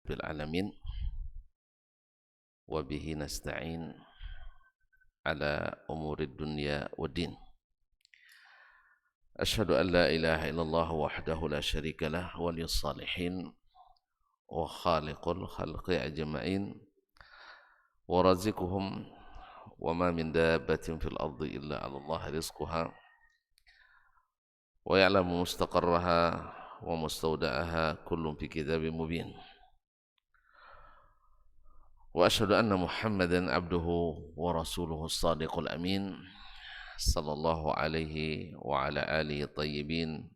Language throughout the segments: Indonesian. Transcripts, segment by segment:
rabbil alamin wa bihi nasta'in ala umurid dunya waddin. Asyhadu an la ilaha illallah wahdahu la syarika lah waliyus salihin wa khaliqul khalqi ajma'in wa razikuhum wa ma min dabbatin fil ardi illa 'ala Allah rizquha wa ya'lamu mustaqarraha wa mustawda'aha kullun fi kitabim mubin. Wa asyhadu anna Muhammadan abduhu wa rasuluhu as-sadiqul amin sallallahu alaihi wa ala alihi tayyibin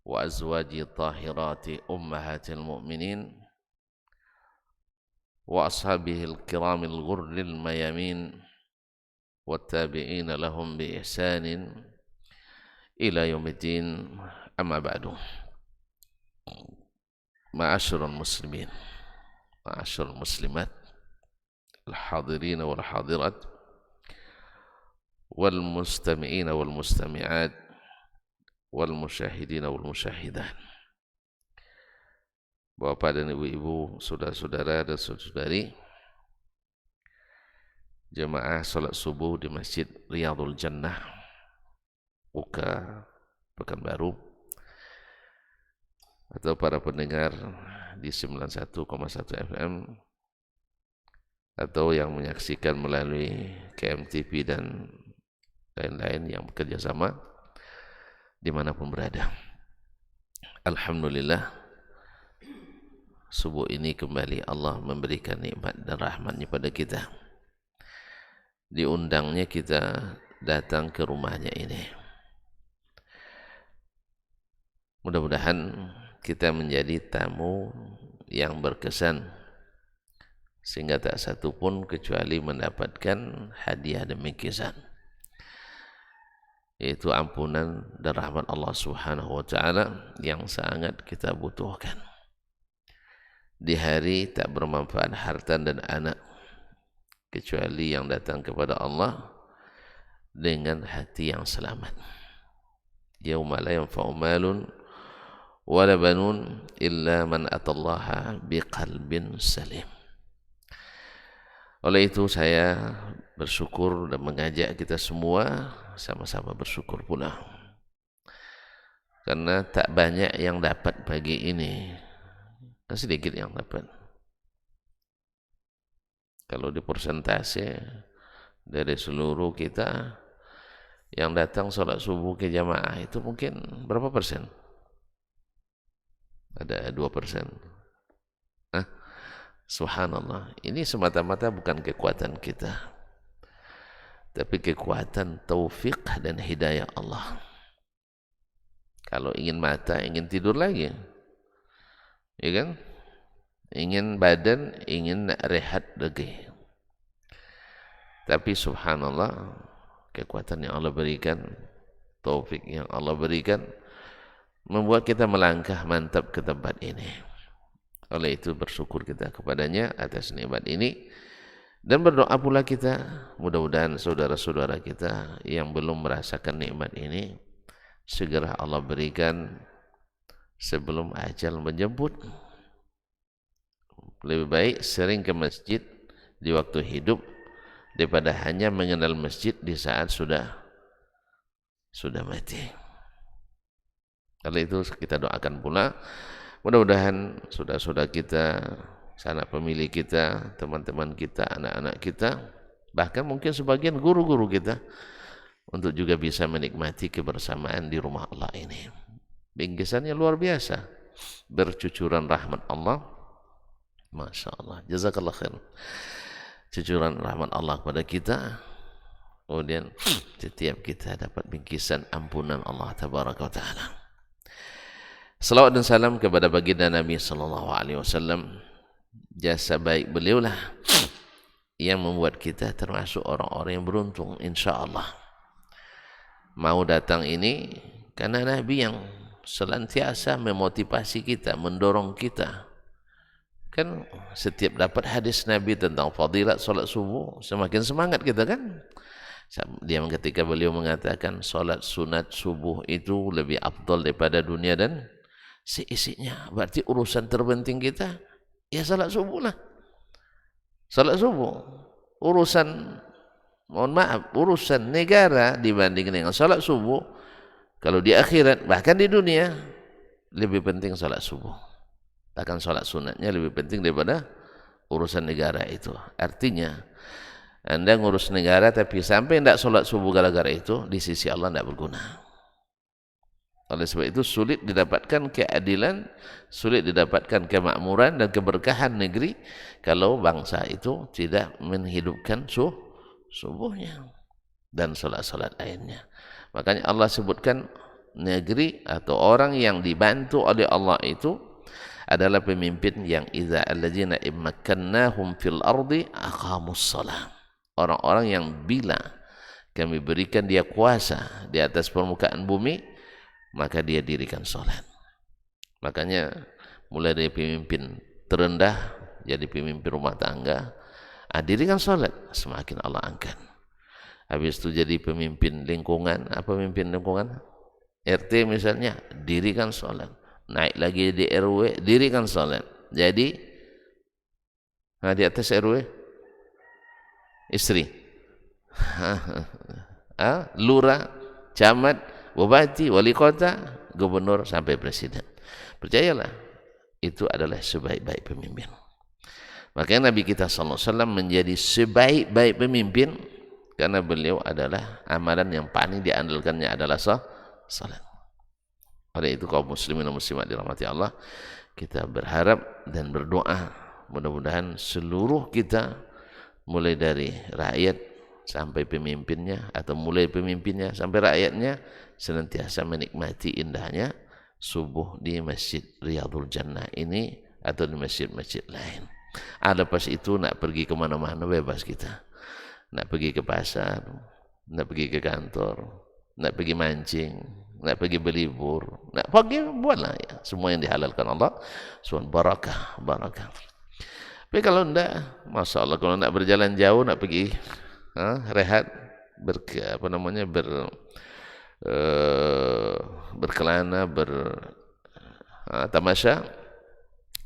wa azwaji tahirati ummahatil mu'minin wa ashabihil kiramil ghurril mayamin wa tabi'ina lahum bi ihsanin ila yaumiddin, amma ba'du. Ma'asyiral muslimin, ma'asyiral muslimat, al-hadirin wal hadirat, wal mustami'in wal mustami'at, wal musyahidin wal musyahidat. Bapak dan ibu-ibu, saudara-saudara dan saudari, jemaah salat subuh di Masjid Riyadhul Jannah Uka Pekanbaru, atau para pendengar di 91,1 FM, atau yang menyaksikan melalui KMTV dan lain-lain yang bekerja sama dimanapun berada. Alhamdulillah, subuh ini kembali Allah memberikan nikmat dan rahmatnya pada kita. Diundangnya kita datang ke rumahnya ini. Mudah-mudahan kita menjadi tamu yang berkesan, sehingga tak satu pun kecuali mendapatkan hadiah demikian, yaitu ampunan dan rahmat Allah Subhanahu wa ta'ala yang sangat kita butuhkan di hari tak bermanfaat harta dan anak, kecuali yang datang kepada Allah dengan hati yang selamat. Yauma la yanfa'u malun wala banun illa man atallaha biqalbin salim. Oleh itu saya bersyukur dan mengajak kita semua sama-sama bersyukur pula, karena tak banyak yang dapat pagi ini, sedikit yang dapat. Kalau di persentase dari seluruh kita yang datang sholat subuh ke jamaah itu mungkin berapa persen? Ada 2%. Subhanallah, ini semata-mata bukan kekuatan kita, tapi kekuatan taufik dan hidayah Allah. Kalau ingin mata, ingin tidur lagi, ya kan? Ingin badan, ingin rehat lagi. Tapi subhanallah, kekuatan yang Allah berikan, taufik yang Allah berikan, membuat kita melangkah mantap ke tempat ini. Oleh itu bersyukur kita kepadanya atas nikmat ini, dan berdoa pula kita, mudah-mudahan saudara-saudara kita yang belum merasakan nikmat ini segera Allah berikan sebelum ajal menjemput. Lebih baik sering ke masjid di waktu hidup daripada hanya mengenal masjid di saat sudah mati. Oleh itu kita doakan pula, mudah-mudahan saudara-saudara kita, sanak pemilih kita, teman-teman kita, anak-anak kita, bahkan mungkin sebagian guru-guru kita, untuk juga bisa menikmati kebersamaan di rumah Allah ini. Bingkisannya luar biasa, bercucuran rahmat Allah. Masya Allah, jazakallah khair. Cucuran rahmat Allah kepada kita, kemudian setiap kita dapat bingkisan ampunan Allah tabaraka wa ta'ala. Salawat dan salam kepada baginda Nabi sallallahu alaihi wasallam. Jasa baik beliaulah yang membuat kita termasuk orang-orang yang beruntung insyaallah. Mau datang ini karena Nabi yang senantiasa memotivasi kita, mendorong kita. Kan setiap dapat hadis Nabi tentang fadilat salat subuh, semakin semangat kita kan. Dia ketika beliau mengatakan salat sunat subuh itu lebih afdal daripada dunia dan seisinya. Berarti urusan terpenting kita Ya salat subuh lah. Salat subuh. Urusan, mohon maaf, urusan negara dibanding dengan salat subuh, kalau di akhirat, bahkan di dunia, lebih penting salat subuh. Bahkan salat sunatnya lebih penting daripada urusan negara itu. Artinya, Anda ngurus negara tapi sampai tidak salat subuh gara-gara itu, di sisi Allah tidak berguna. Oleh sebab itu sulit didapatkan keadilan, sulit didapatkan kemakmuran dan keberkahan negeri kalau bangsa itu tidak menghidupkan subuhnya dan salat-salat lainnya. Makanya Allah sebutkan negeri atau orang yang dibantu oleh Allah itu adalah pemimpin yang idza alladzina immakkannahum fil ardi aqamus shalah. Orang-orang yang bila kami berikan dia kuasa di atas permukaan bumi, maka dia dirikan salat. Makanya mulai dari pemimpin terendah jadi pemimpin rumah tangga, dirikan salat, semakin Allah angkat. Habis itu jadi pemimpin lingkungan, pemimpin lingkungan RT misalnya, dirikan salat. Naik lagi di RW, dirikan salat. Jadi di atas RW istri, lurah, camat, bupati, wali kota, gubernur sampai presiden. Percayalah, itu adalah sebaik-baik pemimpin. Makanya Nabi kita SAW menjadi sebaik-baik pemimpin karena beliau adalah amalan yang paling diandalkannya adalah salat. Oleh itu kaum muslimin dan muslimat dirahmati Allah, kita berharap dan berdoa mudah-mudahan seluruh kita, mulai dari rakyat sampai pemimpinnya, atau mulai pemimpinnya sampai rakyatnya, senantiasa menikmati indahnya subuh di Masjid Riyadhul Jannah ini atau di masjid-masjid lain. Lepas itu nak pergi kemana-mana bebas kita. Nak pergi ke pasar, nak pergi ke kantor, nak pergi mancing, nak pergi berlibur, nak pergi buatlah ya. Semua yang dihalalkan Allah, subhanahu barakah, barakah. Tapi kalau tidak, masya Allah, kalau nak berjalan jauh, nak pergi rehat, berkelana, tamasya,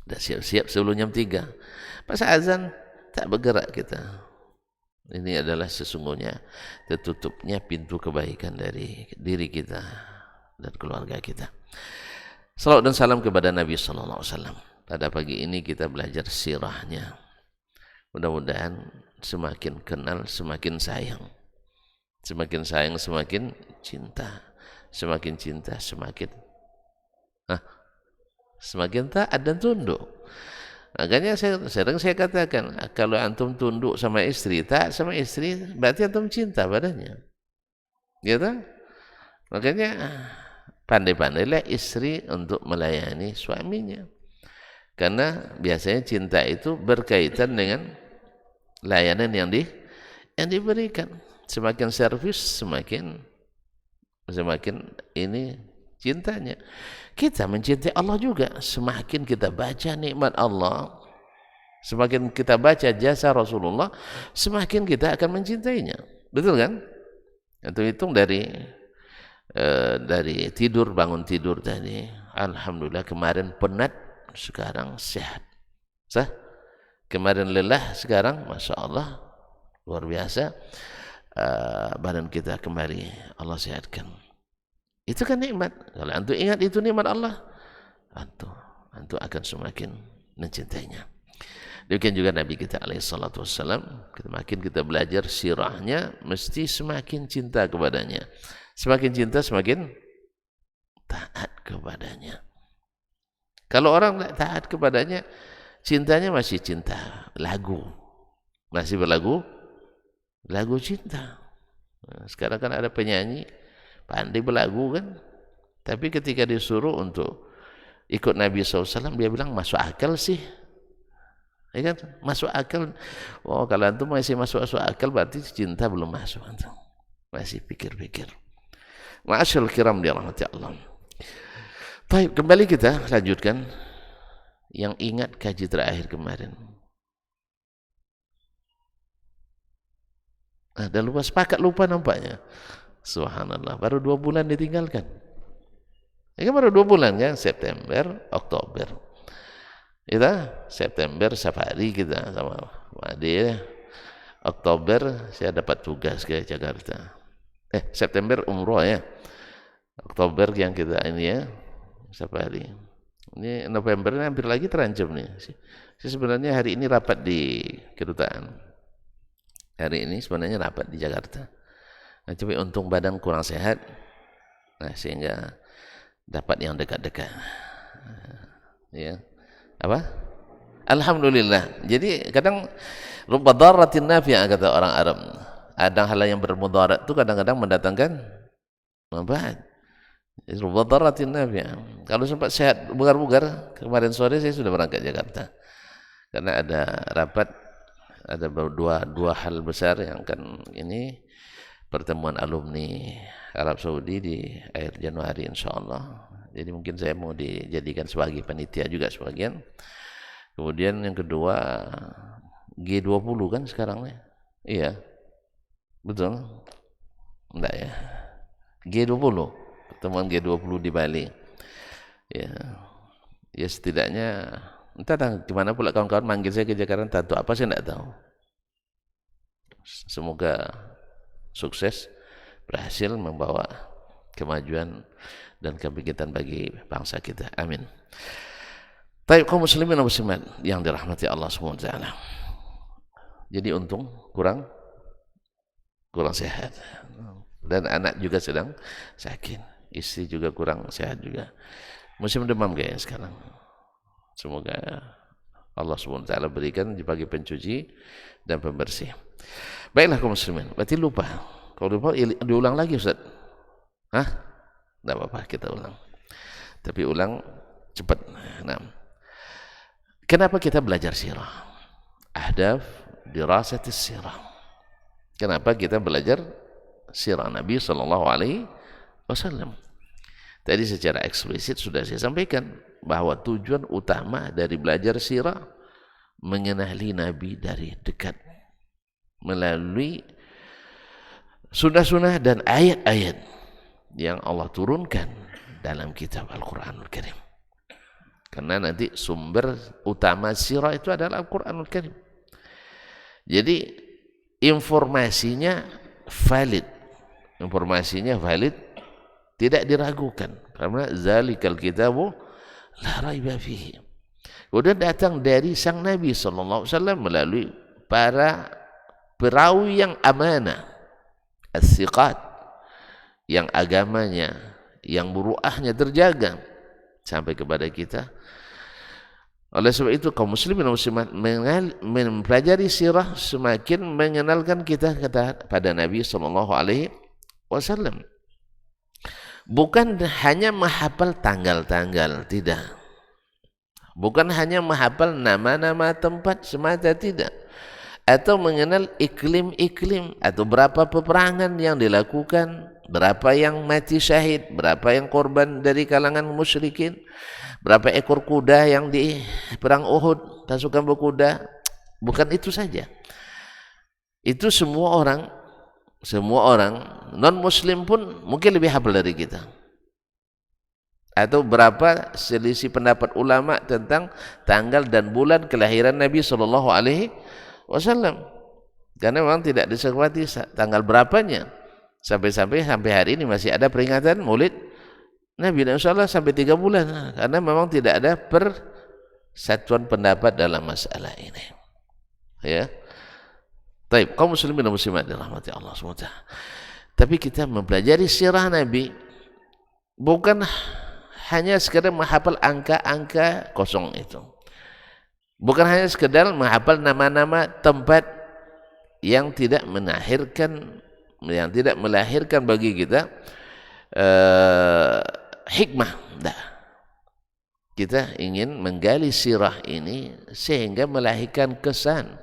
dah siap-siap sebelum jam 3. Pas azan tak bergerak kita. Ini adalah sesungguhnya tertutupnya pintu kebaikan dari diri kita dan keluarga kita. Salawat dan salam kepada Nabi sallallahu alaihi wasallam. Pada pagi ini kita belajar sirahnya. Mudah-mudahan semakin kenal semakin sayang. Semakin sayang semakin cinta. Semakin cinta semakin semakin taat dan tunduk. Makanya sering saya katakan, kalau antum tunduk sama istri, taat sama istri, berarti antum cinta padanya. Gitu? Makanya pandai-pandailah istri untuk melayani suaminya. Karena biasanya cinta itu berkaitan dengan layanan yang diberikan. Semakin servis, semakin ini cintanya. Kita mencintai Allah juga. Semakin kita baca nikmat Allah, semakin kita baca jasa Rasulullah, semakin kita akan mencintainya. Betul kan? Itu hitung dari tidur, bangun tidur tadi, alhamdulillah kemarin penat, sekarang sehat. Kemarin lelah, sekarang masya Allah luar biasa, badan kita kembali Allah sehatkan. Itu kan nikmat. Kalau antum ingat itu nikmat Allah, antum akan semakin mencintainya. Demikian juga Nabi kita alaihi salatu wassalam, semakin kita belajar sirahnya, mesti semakin cinta kepadanya. Semakin cinta, semakin taat kepadanya. Kalau orang tidak taat kepadanya, cintanya masih cinta lagu, masih berlagu lagu cinta. Sekarang kan ada penyanyi pandai berlagu kan, tapi ketika disuruh untuk ikut Nabi SAW, dia bilang masuk akal sih, ya kan? Masuk akal. Oh, kalau antum masih masuk akal, berarti cinta belum masuk, antum masih pikir-pikir. Ma'asyarul kiram dirahmati Allah. Baik, kembali kita lanjutkan yang ingat kaji terakhir kemarin. Dah lupa, sepakat lupa nampaknya. Subhanallah, baru 2 bulan ditinggalkan. Ya kan baru 2 bulan kan, September, Oktober. Kita September safari kita sama Ade. Oktober saya dapat tugas ke Jakarta. September umroh ya. Oktober yang kita ini ya safari. Ini November hampir lagi terancam nih. Saya sebenarnya hari ini rapat di kedutaan. Hari ini sebenarnya rapat di Jakarta. Nah, tapi untung badan kurang sehat. Nah, sehingga dapat yang dekat-dekat. Ya. Apa? Alhamdulillah. Jadi kadang rubba darratin nafi'ah kata orang Arab. Ada hal yang bermudarat itu kadang-kadang mendatangkan manfaat. Rubba darratin nafi'ah. Kalau sempat sehat bugar-bugar, kemarin sore saya sudah berangkat Jakarta. Karena ada rapat, ada dua hal besar yang akan ini pertemuan alumni Arab Saudi di akhir Januari insyaallah. Jadi mungkin saya mau dijadikan sebagai panitia juga sebagian. Kemudian yang kedua G20 kan sekarang ya. Iya. Betul? Enggak ya. G20, pertemuan G20 di Bali. Ya. Ya setidaknya entah gimana pula kawan-kawan manggil saya ke Jakarta, tahu apa saya enggak tahu. Semoga sukses, berhasil membawa kemajuan dan kebangkitan bagi bangsa kita. Amin. Baik kaum muslimin dan muslimat yang dirahmati Allah SWT. Jadi untung kurang sehat. Dan anak juga sedang sakit. Istri juga kurang sehat juga. Musim demam kayaknya sekarang. Semoga Allah SWT berikan sebagai pencuci dan pembersih. Baiklah kaum muslimin. Berarti lupa. Kalau lupa diulang lagi Ustaz. Hah? Tidak apa-apa kita ulang. Tapi ulang cepat. Nah. Kenapa kita belajar sirah? Ahdaf dirasatis sirah. Kenapa kita belajar sirah Nabi SAW? Tadi secara eksplisit sudah saya sampaikan bahwa tujuan utama dari belajar sirah mengenali Nabi dari dekat melalui sunnah-sunnah dan ayat-ayat yang Allah turunkan dalam kitab Al-Quranul Karim. Karena nanti sumber utama sirah itu adalah Al-Quranul Karim. Jadi informasinya valid, tidak diragukan. Karena zalikal kitabu la raiba fihi. Kemudian datang dari sang Nabi SAW melalui para perawi yang amanah, as-siqat, yang agamanya, yang muruahnya terjaga sampai kepada kita. Oleh sebab itu kaum muslimin dan muslimat mempelajari sirah semakin mengenalkan kita pada Nabi SAW. Bukan hanya menghafal tanggal-tanggal, tidak. Bukan hanya menghafal nama-nama tempat semata, tidak. Atau mengenal iklim-iklim atau berapa peperangan yang dilakukan, berapa yang mati syahid, berapa yang korban dari kalangan musyrikin, berapa ekor kuda yang di perang Uhud, pasukan berkuda. Bukan itu saja. Itu semua orang non muslim pun mungkin lebih hafal dari kita. Atau berapa selisih pendapat ulama tentang tanggal dan bulan kelahiran Nabi SAW. Karena memang tidak disepakati tanggal berapanya. Sampai hari ini masih ada peringatan Maulid Nabi SAW sampai 3 bulan. Karena memang tidak ada persatuan pendapat dalam masalah ini. Ya. Baik, kaum muslimin dan muslimat dirahmati Allah SWT. Tapi kita mempelajari sirah Nabi bukan hanya sekedar menghafal angka-angka kosong itu. Bukan hanya sekedar menghafal nama-nama tempat yang tidak melahirkan bagi kita hikmah. Nah, kita ingin menggali sirah ini sehingga melahirkan kesan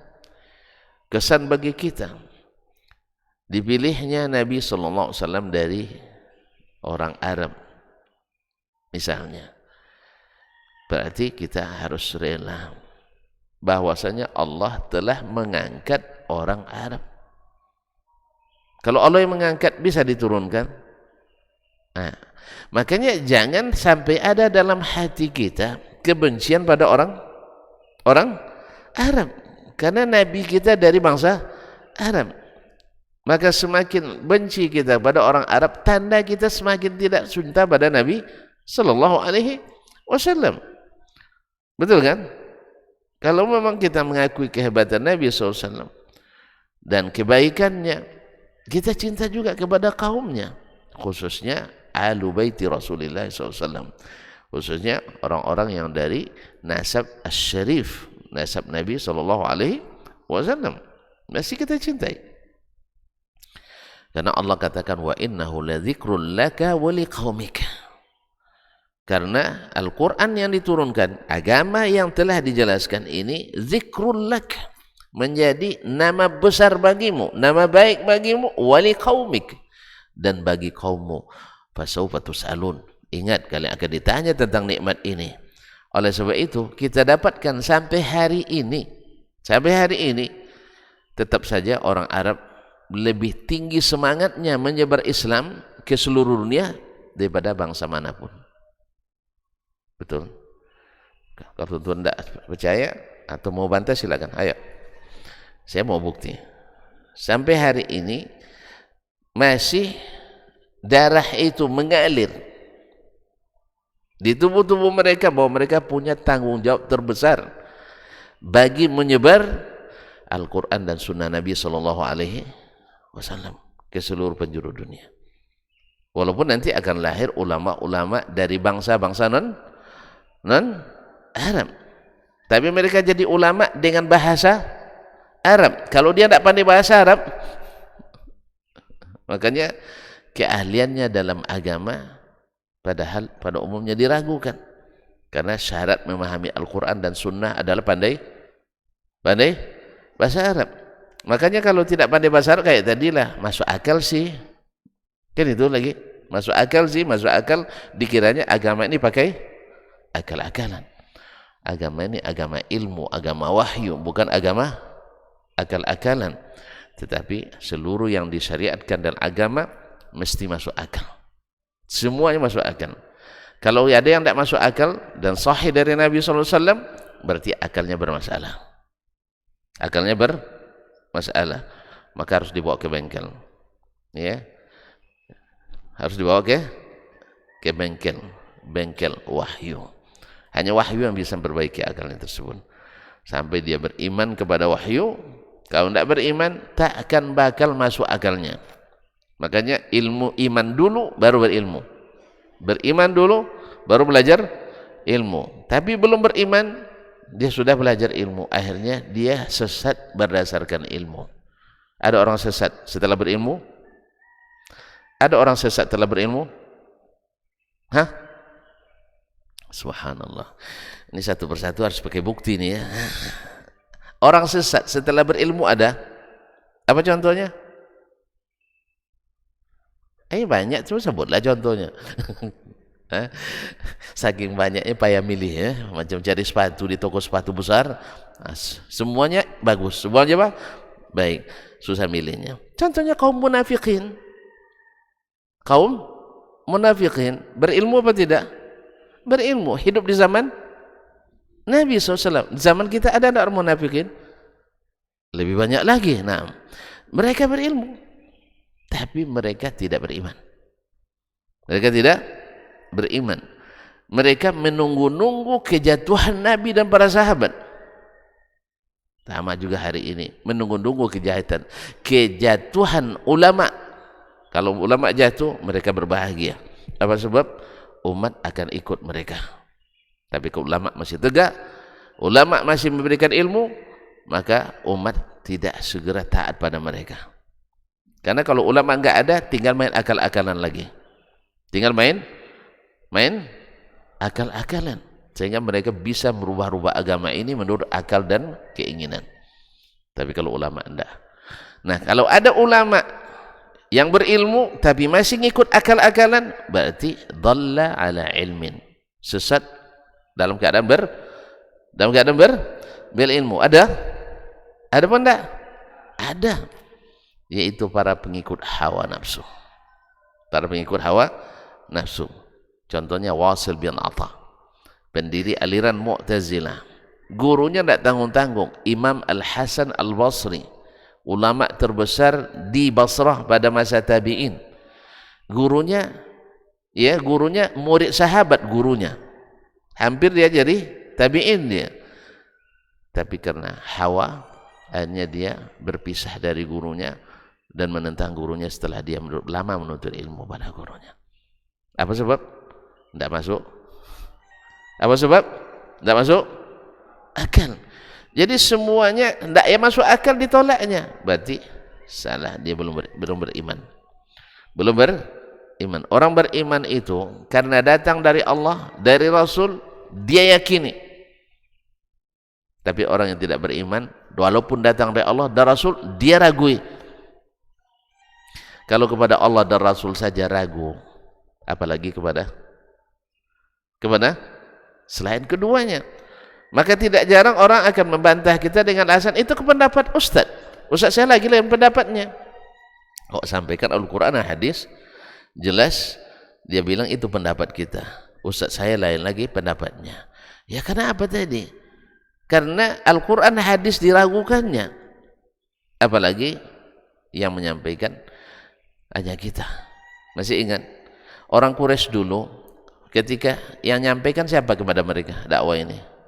bagi kita. Dipilihnya Nabi SAW dari orang Arab misalnya, berarti kita harus rela bahwasanya Allah telah mengangkat orang Arab. Kalau Allah yang mengangkat bisa diturunkan. Nah, makanya jangan sampai ada dalam hati kita kebencian pada orang orang Arab, karena Nabi kita dari bangsa Arab. Maka semakin benci kita pada orang Arab, tanda kita semakin tidak cinta pada Nabi Sallallahu Alaihi Wasallam. Betul kan? Kalau memang kita mengakui kehebatan Nabi SAW dan kebaikannya, kita cinta juga kepada kaumnya, khususnya Ahlu Baiti Rasulullah SAW, khususnya orang-orang yang dari nasab asy-syarif, nasab Nabi Sallallahu Alaihi Wasallam, masih kita cintai. Karena Allah katakan wa innahu ladzikrul laka wa liqaumika. Karena Al-Quran yang diturunkan, agama yang telah dijelaskan ini, zikrul lak, menjadi nama besar bagimu, nama baik bagimu, wali qaumik, dan bagi kaummu. Fasawfa tus'alun. Ingat, kalian akan ditanya tentang nikmat ini. Oleh sebab itu, kita dapatkan sampai hari ini, tetap saja orang Arab lebih tinggi semangatnya menyebar Islam ke seluruh dunia daripada bangsa manapun. Betul. Kalau tuan tidak percaya atau mau bantah silakan. Ayo, saya mau bukti. Sampai hari ini masih darah itu mengalir di tubuh-tubuh mereka, bahwa mereka punya tanggung jawab terbesar bagi menyebar Al-Quran dan Sunnah Nabi Sallallahu Alaihi Wasallam ke seluruh penjuru dunia. Walaupun nanti akan lahir ulama-ulama dari bangsa-bangsa non-Arab, tapi mereka jadi ulama dengan bahasa Arab. Kalau dia tidak pandai bahasa Arab, makanya keahliannya dalam agama pada umumnya diragukan. Karena syarat memahami Al-Quran dan Sunnah adalah pandai bahasa Arab. Makanya kalau tidak pandai bahasa Arab, kayak tadilah, masuk akal sih, kan itu lagi, masuk akal dikiranya agama ini pakai akal-akalan. Agama ini agama ilmu, agama wahyu, bukan agama akal-akalan. Tetapi seluruh yang disyariatkan dalam agama mesti masuk akal. Semuanya masuk akal. Kalau ada yang tidak masuk akal dan sahih dari Nabi SAW, berarti akalnya bermasalah. Akalnya bermasalah, maka harus dibawa ke bengkel. Ya, harus dibawa ke bengkel wahyu. Hanya wahyu yang bisa memperbaiki akalnya tersebut. Sampai dia beriman kepada wahyu. Kalau tidak beriman, tak akan bakal masuk akalnya. Makanya iman dulu baru berilmu. Beriman dulu baru belajar ilmu. Tapi belum beriman, dia sudah belajar ilmu. Akhirnya dia sesat berdasarkan ilmu. Ada orang sesat setelah berilmu? Ada orang sesat setelah berilmu? Hah? Subhanallah. Ini satu persatu harus pakai bukti nih ya. Orang sesat setelah berilmu ada? Apa contohnya? Banyak, cuma sebutlah contohnya. Saking banyaknya payah milih ya, macam cari sepatu di toko sepatu besar, semuanya bagus, semuanya apa? Baik, susah milihnya. Contohnya kaum munafikin. Kaum munafikin berilmu apa tidak? Berilmu, hidup di zaman Nabi SAW. Di zaman kita ada orang munafikin? Lebih banyak lagi. Nah, mereka berilmu, tapi mereka tidak beriman. Mereka tidak beriman. Mereka menunggu-nunggu kejatuhan Nabi dan para sahabat. Sama juga hari ini, menunggu-nunggu kejatuhan ulama. Kalau ulama jatuh, mereka berbahagia. Apa sebab? Umat akan ikut mereka. Tapi kalau ulama masih tegak, ulama masih memberikan ilmu, maka umat tidak segera taat pada mereka. Karena kalau ulama enggak ada, tinggal main akal-akalan lagi. Tinggal main akal-akalan. Sehingga mereka bisa merubah-rubah agama ini menurut akal dan keinginan. Tapi kalau ulama enggak. Nah, kalau ada ulama yang berilmu tapi masih ngikut akal-akalan, berarti dhalla ala ilmin. Sesat dalam keadaan berilmu. Ada apa enggak? Ada. Yaitu para pengikut hawa nafsu. Para pengikut hawa nafsu. Contohnya Wasil bin Atha, pendiri aliran Mu'tazilah. Gurunya tidak tanggung-tanggung, Imam Al-Hasan Al-Basri, ulama terbesar di Basrah pada masa tabi'in. Gurunya, ya gurunya murid sahabat gurunya. Hampir dia jadi tabi'in dia. Tapi karena hawa, akhirnya dia berpisah dari gurunya dan menentang gurunya setelah dia lama menuntut ilmu pada gurunya. Apa sebab? Tidak masuk. Apa sebab? Tidak masuk akal. Jadi semuanya tidak ya masuk akal ditolaknya. Berarti salah, dia belum beriman. Belum beriman. Orang beriman itu karena datang dari Allah, dari Rasul, dia yakini. Tapi orang yang tidak beriman, walaupun datang dari Allah dan Rasul, dia ragui. Kalau kepada Allah dan Rasul saja ragu, apalagi kepada selain keduanya. Maka tidak jarang orang akan membantah kita dengan alasan itu pendapat Ustaz. Ustaz saya lagi lain pendapatnya. Kok sampaikan Al-Quran dan hadis jelas dia bilang itu pendapat kita. Ustaz saya lain lagi pendapatnya. Ya karena apa tadi? Karena Al-Quran hadis diragukannya. Apalagi yang menyampaikan hanya kita. Masih ingat orang Quraisy dulu ketika yang menyampaikan siapa kepada mereka dakwah ini?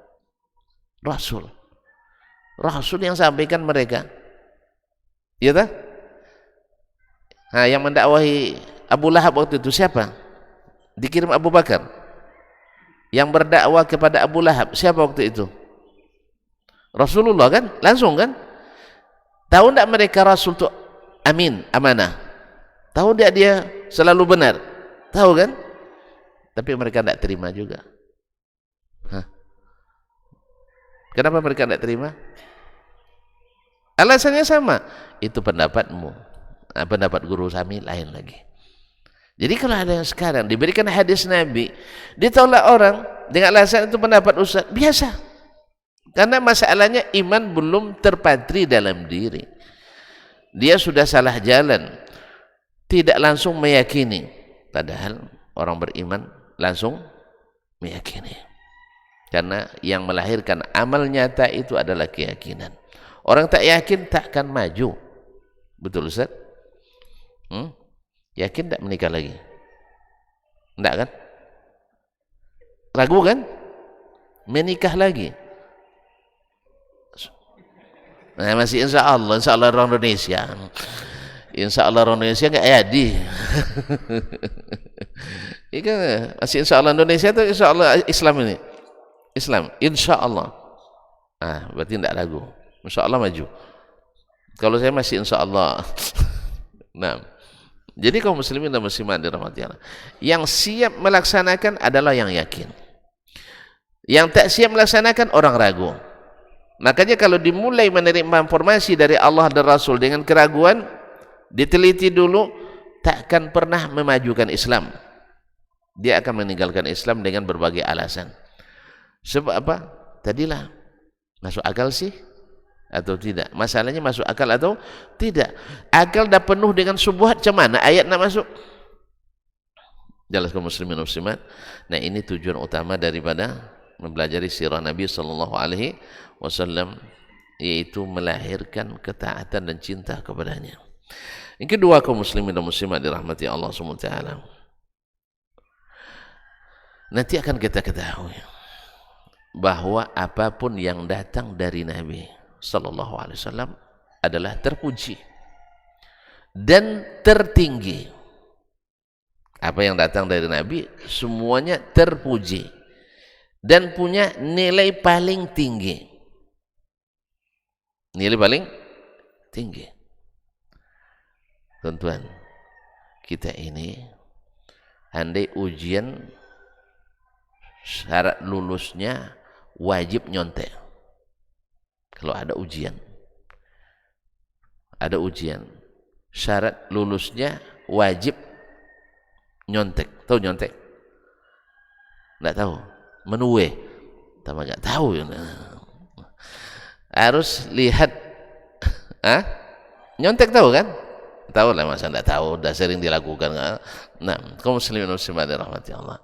Rasul yang sampaikan mereka, ya tak? Nah, yang mendakwahi Abu Lahab waktu itu siapa? Dikirim Abu Bakar. Yang berdakwah kepada Abu Lahab siapa waktu itu? Rasulullah kan? Langsung kan? Tahu tidak mereka Rasul itu amin, amanah? Tahu tidak dia selalu benar? Tahu kan? Tapi mereka tidak terima juga. Kenapa mereka tidak terima? Alasannya sama. Itu pendapatmu. Nah, pendapat guru kami lain lagi. Jadi kalau ada yang sekarang diberikan hadis Nabi, ditolak orang dengan alasan itu pendapat Ustaz, biasa. Karena masalahnya iman belum terpatri dalam diri. Dia sudah salah jalan. Tidak langsung meyakini. Padahal orang beriman langsung meyakini. Karena yang melahirkan amal nyata itu adalah keyakinan. Orang tak yakin takkan maju. Betul Ustaz? Yakin tak menikah lagi? Tidak kan? Ragu kan? Menikah lagi? Nah, masih insya Allah orang Indonesia. Insya Allah orang Indonesia nggak jadi. Ini masih insya Allah Indonesia itu insya Allah Islam ini. Islam, insya Allah. Ah, berarti tidak ragu. Insya Allah maju. Kalau saya masih insya Allah. Nah, jadi kaum muslimin dan muslimat dirahmati Allah, yang siap melaksanakan adalah yang yakin. Yang tak siap melaksanakan orang ragu. Makanya kalau dimulai menerima informasi dari Allah dan Rasul dengan keraguan, diteliti dulu, takkan pernah memajukan Islam. Dia akan meninggalkan Islam dengan berbagai alasan. Sebab apa? Tadilah masuk akal sih atau tidak? Masalahnya masuk akal atau tidak? Akal dah penuh dengan syubhat, macam mana ayat nak masuk? Jelas kaum muslimin dan muslimat. Nah, ini tujuan utama daripada mempelajari sirah Nabi sallallahu alaihi wasallam, yaitu melahirkan ketaatan dan cinta kepadanya. Yang kedua, kaum muslimin dan muslimat dirahmati Allah Subhanahu wa taala. Nanti akan kita ketahui bahwa apapun yang datang dari Nabi sallallahu alaihi wasallam adalah terpuji dan tertinggi. Apa yang datang dari Nabi semuanya terpuji dan punya nilai paling tinggi. Nilai paling tinggi. Tuan-tuan, kita ini andai ujian syarat lulusnya wajib nyontek. Kalau ada ujian syarat lulusnya wajib nyontek. Tahu nyontek? Enggak tahu. Menuwe. Tambah enggak tahu. Harus lihat. Nyontek tahu kan? Tahu lah, masa enggak tahu, udah sering dilakukan. Nah, kaum muslimin muslimat dirahmati Allah.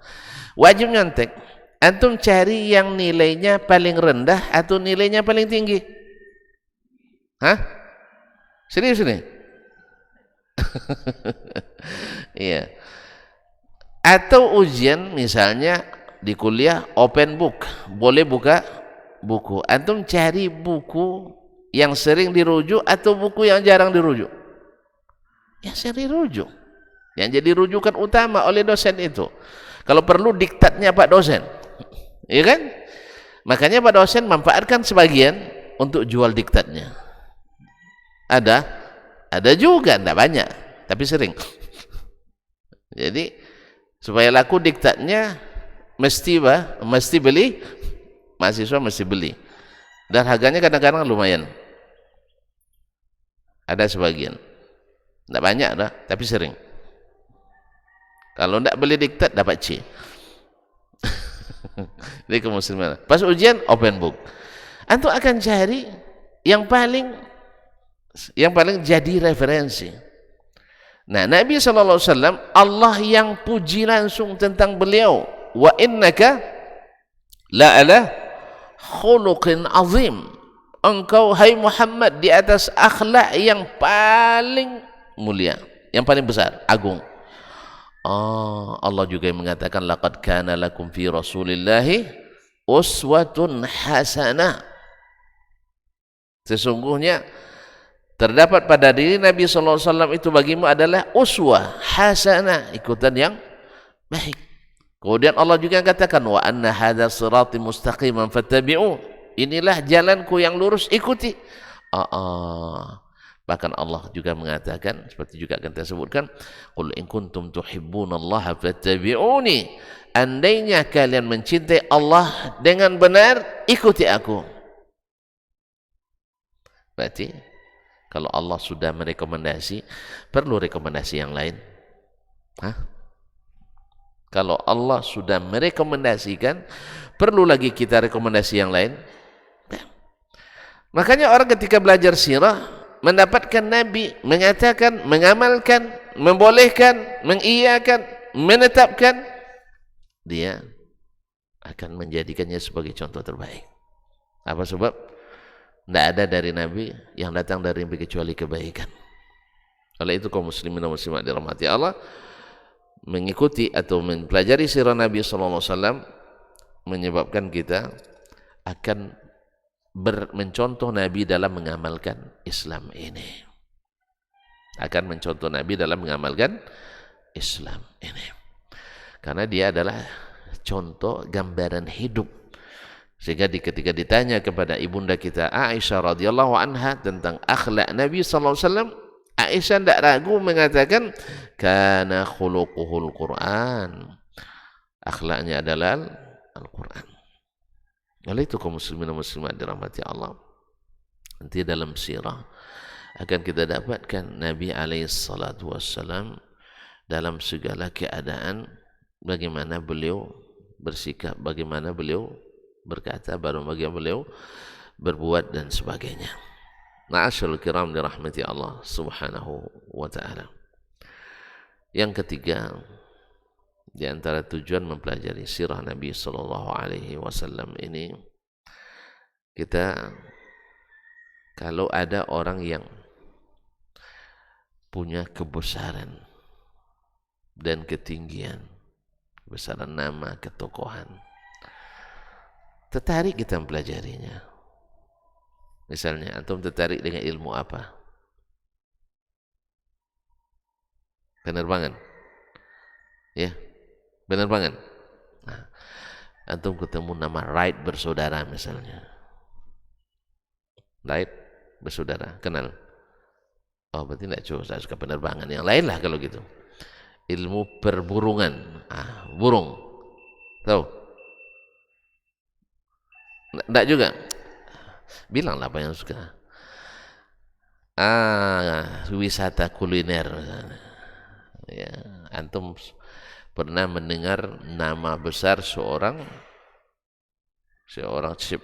Wajib nyontek. Antum cari yang nilainya paling rendah atau nilainya paling tinggi? Hah? Serius ini? Iya. Atau ujian misalnya di kuliah open book, boleh buka buku. Antum cari buku yang sering dirujuk atau buku yang jarang dirujuk? Yang sering dirujuk. Yang jadi rujukan utama oleh dosen itu. Kalau perlu diktatnya Pak dosen. Iya kan? Makanya Pak dosen manfaatkan sebagian untuk jual diktatnya. Ada juga, tidak banyak, tapi sering. Jadi supaya laku diktatnya mesti beli, mahasiswa mesti beli. Dan harganya kadang-kadang lumayan. Ada sebagian. Tidak banyak dah, tapi sering. Kalau tidak beli diktat dapat C. Jadi kaum muslimin. Pas ujian open book. Antum akan cari yang paling jadi referensi. Nah, Nabi SAW Allah yang puji langsung tentang beliau. Wa innaka la ala khuluqin azim. Engkau hai Muhammad di atas akhlak yang paling mulia, yang paling besar, agung. Allah juga yang mengatakan laqad kana lakum fi rasulillahi uswatun hasanah. Sesungguhnya terdapat pada diri Nabi SAW itu bagimu adalah uswah hasanah, ikutan yang baik. Kemudian Allah juga katakan wa anna hadza sirati mustaqiman fattabi'u. Inilah jalanku yang lurus, ikuti. Bahkan Allah juga mengatakan, seperti juga akan kita sebutkan, qul in kuntum tuhibbunallaha fattabi'uni. Andainya kalian mencintai Allah dengan benar, ikuti aku. Berarti kalau Allah sudah merekomendasi, perlu rekomendasi yang lain? Kalau Allah sudah merekomendasikan, perlu lagi kita rekomendasi yang lain? Makanya orang ketika belajar sirah mendapatkan Nabi mengatakan, mengamalkan, membolehkan, mengiyakan, menetapkan, dia akan menjadikannya sebagai contoh terbaik. Apa sebab? Tidak ada dari Nabi yang datang dari Nabi kecuali kebaikan. Oleh itu kaum muslimin dan muslimat dirahmati Allah, mengikuti atau mempelajari sirah Nabi SAW menyebabkan kita akan mencontoh Nabi dalam mengamalkan Islam ini. Akan mencontoh Nabi dalam mengamalkan Islam ini. Karena dia adalah contoh gambaran hidup. Sehingga ketika ditanya kepada ibunda kita Aisyah radhiyallahu anha tentang akhlak Nabi SAW, Aisyah tidak ragu mengatakan kana khuluquhul Quran. Akhlaknya adalah Al-Quran. Oleh itu kaum muslimin dan muslimat dirahmati Allah, nanti dalam sirah akan kita dapatkan Nabi SAW dalam segala keadaan, bagaimana beliau bersikap, bagaimana beliau berkata, bagaimana beliau berbuat dan sebagainya. Ma'asyiral kiram dirahmati Allah subhanahu wa ta'ala. Yang ketiga, di antara tujuan mempelajari sirah Nabi SAW ini, kita kalau ada orang yang punya kebesaran dan ketinggian, kebesaran nama, ketokohan, tertarik kita mempelajarinya. Misalnya antum tertarik dengan ilmu apa? Penerbangan, ya, penerbangan. Nah, antum ketemu nama Wright bersaudara misalnya, Wright bersaudara, kenal? Oh, berarti tidak saya suka penerbangan, yang lain lah kalau gitu. Ilmu perburungan, burung, tahu? Tidak juga. Bilanglah apa yang suka. Wisata kuliner. Ya, antum pernah mendengar nama besar seorang chef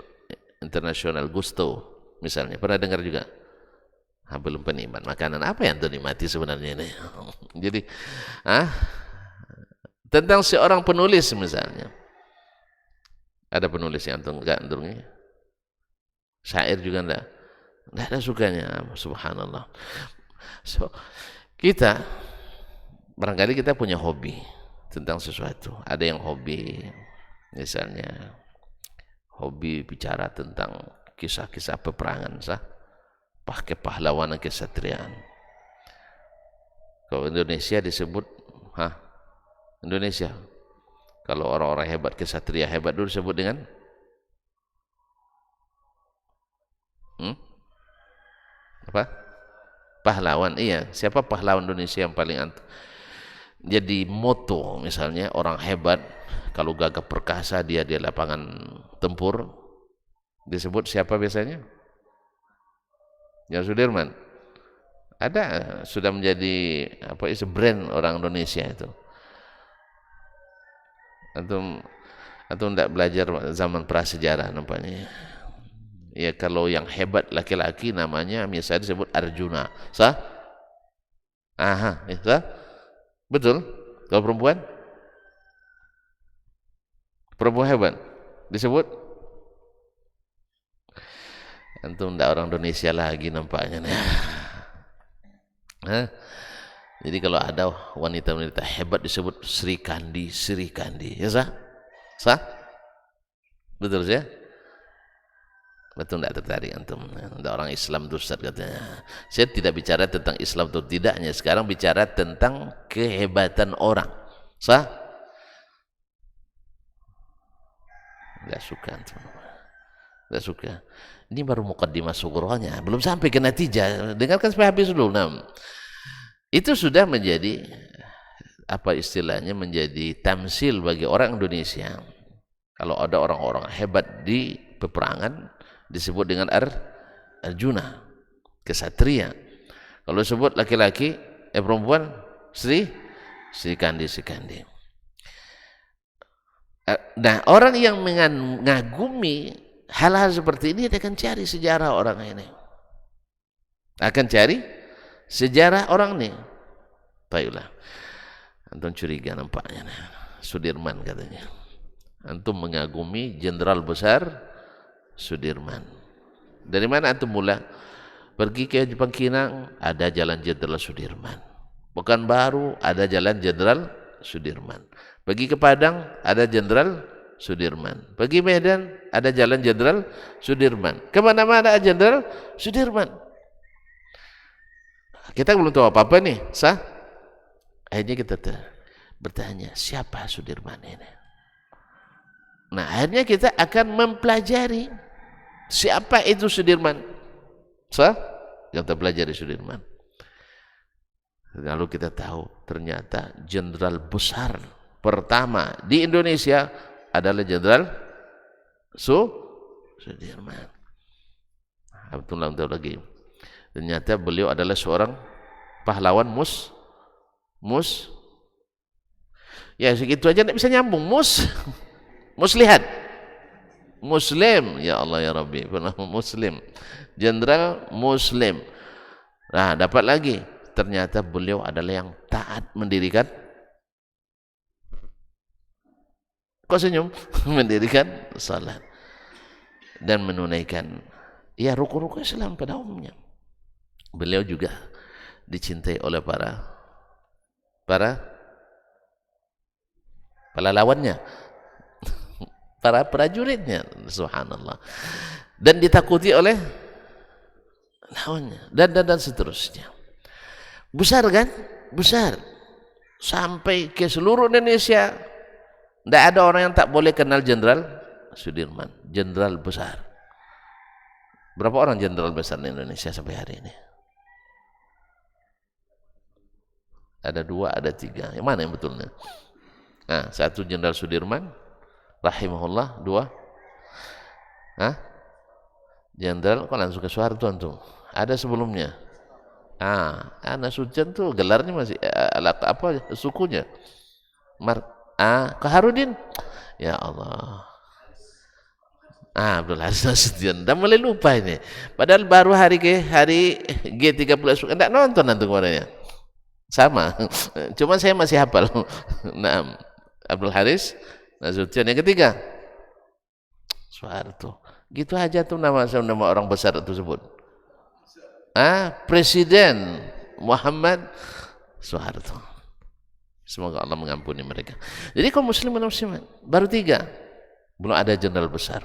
internasional, Gusto misalnya, pernah dengar juga? Belum penikmat makanan apa yang dinikmati sebenarnya ini? Jadi tentang seorang penulis misalnya, Ada penulis yang antum enggak antum ini? Syair juga enggak ada sukanya, subhanallah. So, kita barangkali kita punya hobi tentang sesuatu. Ada yang hobi misalnya hobi bicara tentang kisah-kisah peperangan pakai pahlawan kesatriaan. Kalau Indonesia disebut Indonesia. Kalau orang-orang hebat kesatria hebat dulu disebut dengan apa? Pahlawan. Iya, siapa pahlawan Indonesia yang paling jadi moto misalnya orang hebat kalau gagah perkasa dia di lapangan tempur disebut siapa biasanya? Ya Sudirman. Ada sudah menjadi brand orang Indonesia itu. Antum tidak belajar zaman prasejarah nampaknya. Ya kalau yang hebat laki-laki namanya misalnya disebut Arjuna. Betul. Kalau perempuan hebat disebut antum tidak orang Indonesia lagi nampaknya. Jadi kalau ada wanita-wanita hebat disebut Sri Kandi, ya sah? Betul ya? Betul tidak tertarik antum? Ada orang Islam itu Ustaz katanya. Saya tidak bicara tentang Islam atau tidaknya. Sekarang bicara tentang kehebatan orang. Sah? Enggak suka antum. Enggak suka. Ini baru muqaddimah sughronya, belum sampai ke natijah. Dengarkan sampai habis dulu. Itu sudah menjadi menjadi tamsil bagi orang Indonesia. Kalau ada orang-orang hebat di peperangan disebut dengan Arjuna, kesatria. Kalau disebut laki-laki perempuan Sri Kandi. Nah, orang yang mengagumi hal-hal seperti ini dia akan cari sejarah orang ini. Akan cari sejarah orang ini. Baiklah. Antum curiga nampaknya. Sudirman katanya. Antum mengagumi jenderal besar Sudirman. Dari mana antum mula? Pergi ke Jepang Kinang, ada jalan Jenderal Sudirman. Pekanbaru ada jalan Jenderal Sudirman. Pergi ke Padang ada Jenderal Sudirman. Pergi Medan ada jalan Jenderal Sudirman. Kemana-mana ada Jenderal Sudirman. Kita belum tahu apa-apa nih, akhirnya kita bertanya, siapa Sudirman ini? Nah, akhirnya kita akan mempelajari siapa itu Sudirman. Kita pelajari Sudirman. Lalu kita tahu ternyata jenderal besar pertama di Indonesia adalah Jenderal Sudirman. Alhamdulillah tahu lagi. Ternyata beliau adalah seorang pahlawan ya segitu aja tidak bisa nyambung. Muslihat, Muslim, ya Allah ya Rabbi, Muslim, Jenderal Muslim. Nah, dapat lagi, ternyata beliau adalah yang taat mendirikan, kok senyum? Mendirikan salat dan menunaikan rukun-rukun Islam pada umumnya. Beliau juga dicintai oleh para lawannya, para prajuritnya, subhanallah, dan ditakuti oleh lawannya, dan seterusnya. Besar kan? Besar. Sampai ke seluruh Indonesia tidak ada orang yang tak boleh kenal Jenderal Sudirman, jenderal besar. Berapa orang jenderal besar di Indonesia sampai hari ini? Ada 2, ada 3. Yang mana yang betulnya? Nah, 1 Jenderal Sudirman rahimahullah, 2 Jenderal kok langsung ke Soeharto tuh. Ada sebelumnya. Nasution tuh gelarnya masih sukunya. Kaharudin. Ya Allah. Abdul Haris Nasution. Dah mulai lupa ini. Padahal baru hari G30 enggak nonton nanti kemarinnya. Sama. Cuma saya masih hafal. Nah, Abdul Haris Nasution. Yang ketiga Soeharto. Gitu aja tuh nama orang besar tersebut. Presiden Muhammad Soeharto. Semoga Allah mengampuni mereka. Jadi kaum muslimin muslimat baru 3, belum ada jenderal besar.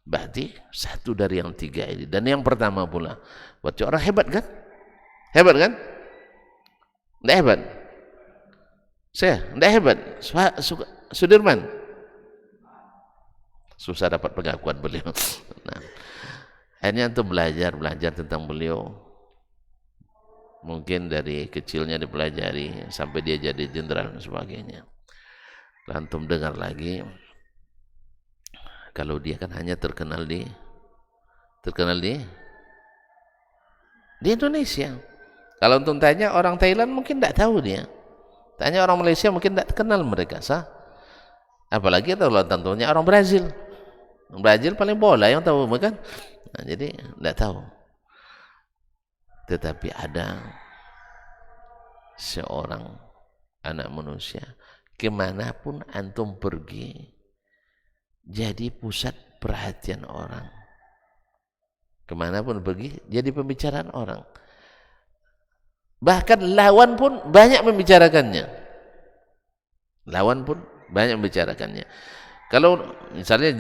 Berarti 1 dari yang 3 ini. Dan yang pertama pula, berarti orang hebat kan? Hebat kan? Tidak hebat? Saya tidak hebat. Sudirman susah dapat pengakuan beliau. Nah, akhirnya untuk belajar tentang beliau. Mungkin dari kecilnya dipelajari sampai dia jadi jenderal dan sebagainya. Antum dengar lagi, kalau dia kan hanya terkenal di Indonesia. Kalau antum tanya orang Thailand mungkin tidak tahu dia. Tanya orang Malaysia mungkin tidak kenal mereka, sah. Apalagi kalau tentunya orang Brazil. Brazil paling bola yang tahu bukan? Nah, jadi tidak tahu. Tetapi ada seorang anak manusia, kemanapun antum pergi, jadi pusat perhatian orang. Kemanapun pergi, jadi pembicaraan orang. Bahkan lawan pun banyak membicarakannya. Kalau misalnya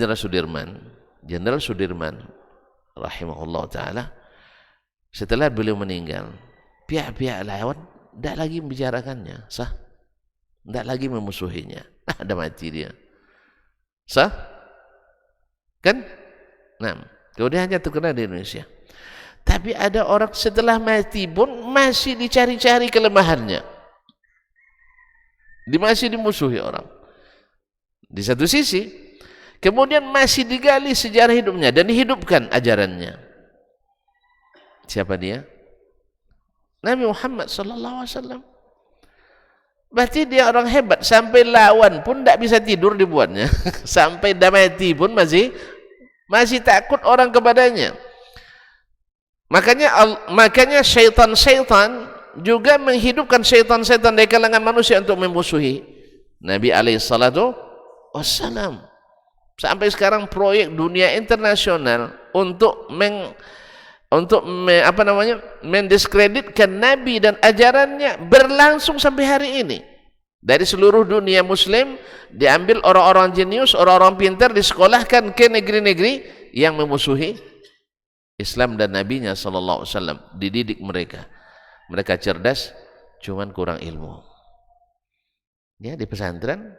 Jenderal Sudirman rahimahullah ta'ala, setelah beliau meninggal, pihak-pihak lawan tidak lagi membicarakannya, sah? Tidak lagi memusuhinya. Ada mati dia, sah? Kan? Nah, kemudian hanya terkenal di Indonesia. Tapi ada orang setelah mati pun masih dicari-cari kelemahannya, masih dimusuhi orang. Di satu sisi, kemudian masih digali sejarah hidupnya dan dihidupkan ajarannya. Siapa dia? Nabi Muhammad sallallahu alaihi wasallam. Berarti dia orang hebat, sampai lawan pun tidak bisa tidur dibuatnya. Sampai mati pun masih takut orang kepadanya. Makanya syaitan juga menghidupkan syaitan dari kalangan manusia untuk memusuhi Nabi alaihi salatu wassalam. Sampai sekarang proyek dunia internasional untuk mendiskreditkan Nabi dan ajarannya berlangsung sampai hari ini. Dari seluruh dunia muslim diambil orang-orang jenius, orang-orang pintar, disekolahkan ke negeri-negeri yang memusuhi Islam dan Nabinya sallallahu alaihi wasallam. Dididik mereka cerdas, cuman kurang ilmu. Ya, di pesantren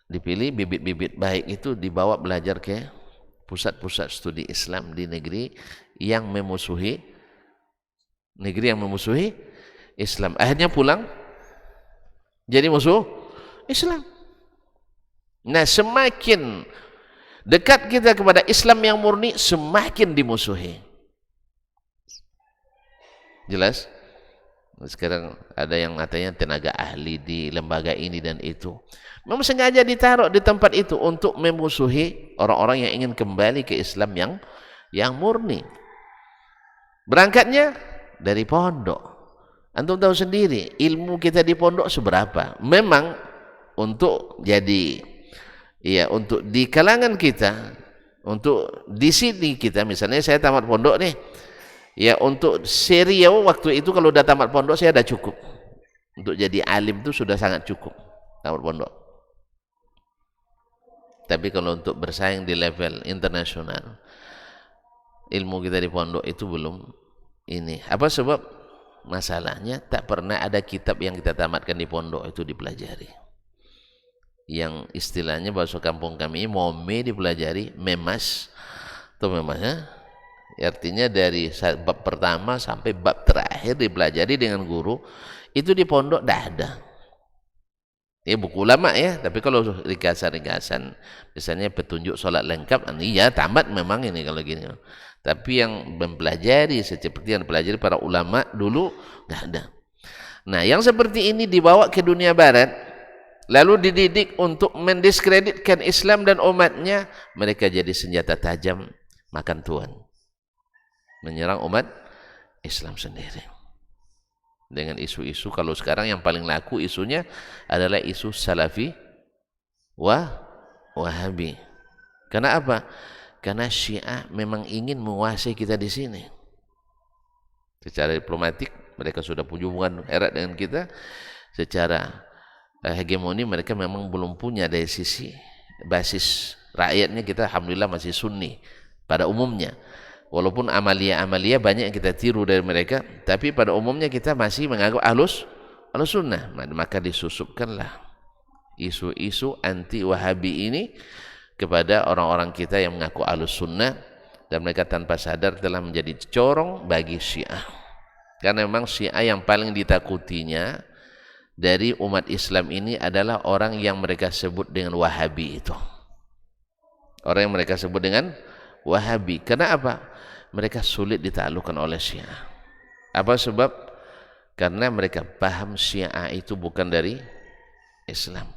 dipilih bibit-bibit baik itu, dibawa belajar ke pusat-pusat studi Islam di negeri yang memusuhi Islam. Akhirnya pulang jadi musuh Islam. Nah, semakin dekat kita kepada Islam yang murni, semakin dimusuhi. Jelas? Sekarang ada yang katanya tenaga ahli di lembaga ini dan itu, memang sengaja ditaruh di tempat itu untuk memusuhi orang-orang yang ingin kembali ke Islam yang murni. Berangkatnya dari pondok. Antum tahu sendiri ilmu kita di pondok seberapa. Memang untuk untuk di kalangan kita, untuk di sini kita, misalnya saya tamat pondok nih, ya untuk seriau waktu itu kalau udah tamat pondok saya udah cukup. Untuk jadi alim itu sudah sangat cukup tamat pondok. Tapi kalau untuk bersaing di level internasional, ilmu kita di pondok itu belum ini. Apa sebab? Masalahnya tak pernah ada kitab yang kita tamatkan di pondok itu dipelajari. Yang istilahnya bahasa kampung kami mome dipelajari, memas atau memasnya, artinya dari bab pertama sampai bab terakhir dipelajari dengan guru, itu di pondok tidak ada. Buku ulama ya, tapi kalau ringkasan-ringkasan misalnya petunjuk sholat lengkap, ya tamat memang ini kalau gini. Tapi yang mempelajari seperti yang dipelajari para ulama dulu tidak ada. Nah, yang seperti ini dibawa ke dunia barat, lalu dididik untuk mendiskreditkan Islam dan umatnya, mereka jadi senjata tajam makan tuan, menyerang umat Islam sendiri dengan isu-isu. Kalau sekarang yang paling laku isunya adalah isu Salafi Wahabi. Karena apa? Karena Syiah memang ingin menguasai kita di sini. Secara diplomatik mereka sudah punya hubungan erat dengan kita. Secara hegemoni mereka memang belum punya dari sisi basis rakyatnya. Kita alhamdulillah masih Sunni pada umumnya. Walaupun amalia-amalia banyak yang kita tiru dari mereka, tapi pada umumnya kita masih menganggap ahlus sunnah. Maka disusupkanlah isu-isu anti wahabi ini kepada orang-orang kita yang mengaku ahlus sunnah, dan mereka tanpa sadar telah menjadi corong bagi Syiah. Karena memang Syiah yang paling ditakutinya dari umat Islam ini adalah orang yang mereka sebut dengan Wahabi itu. Orang yang mereka sebut dengan Wahabi. Karena apa? Mereka sulit ditaklukkan oleh Syiah. Apa sebab? Karena mereka paham Syiah itu bukan dari Islam.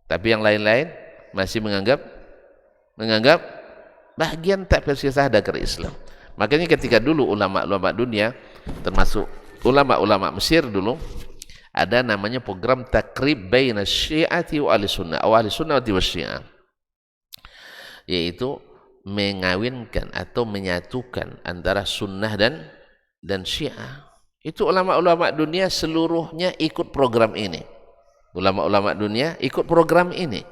Tapi yang lain-lain masih menganggap bagian tak bersisa dari Islam. Makanya ketika dulu ulama-ulama dunia, termasuk ulama-ulama Mesir dulu, ada namanya program takrib baina syi'ati wa ahli sunnah, atau ahli sunnah wa syiah, yaitu mengawinkan atau menyatukan antara sunnah dan syiah. Itu ulama-ulama dunia seluruhnya ikut program ini. Ulama-ulama dunia ikut program ini,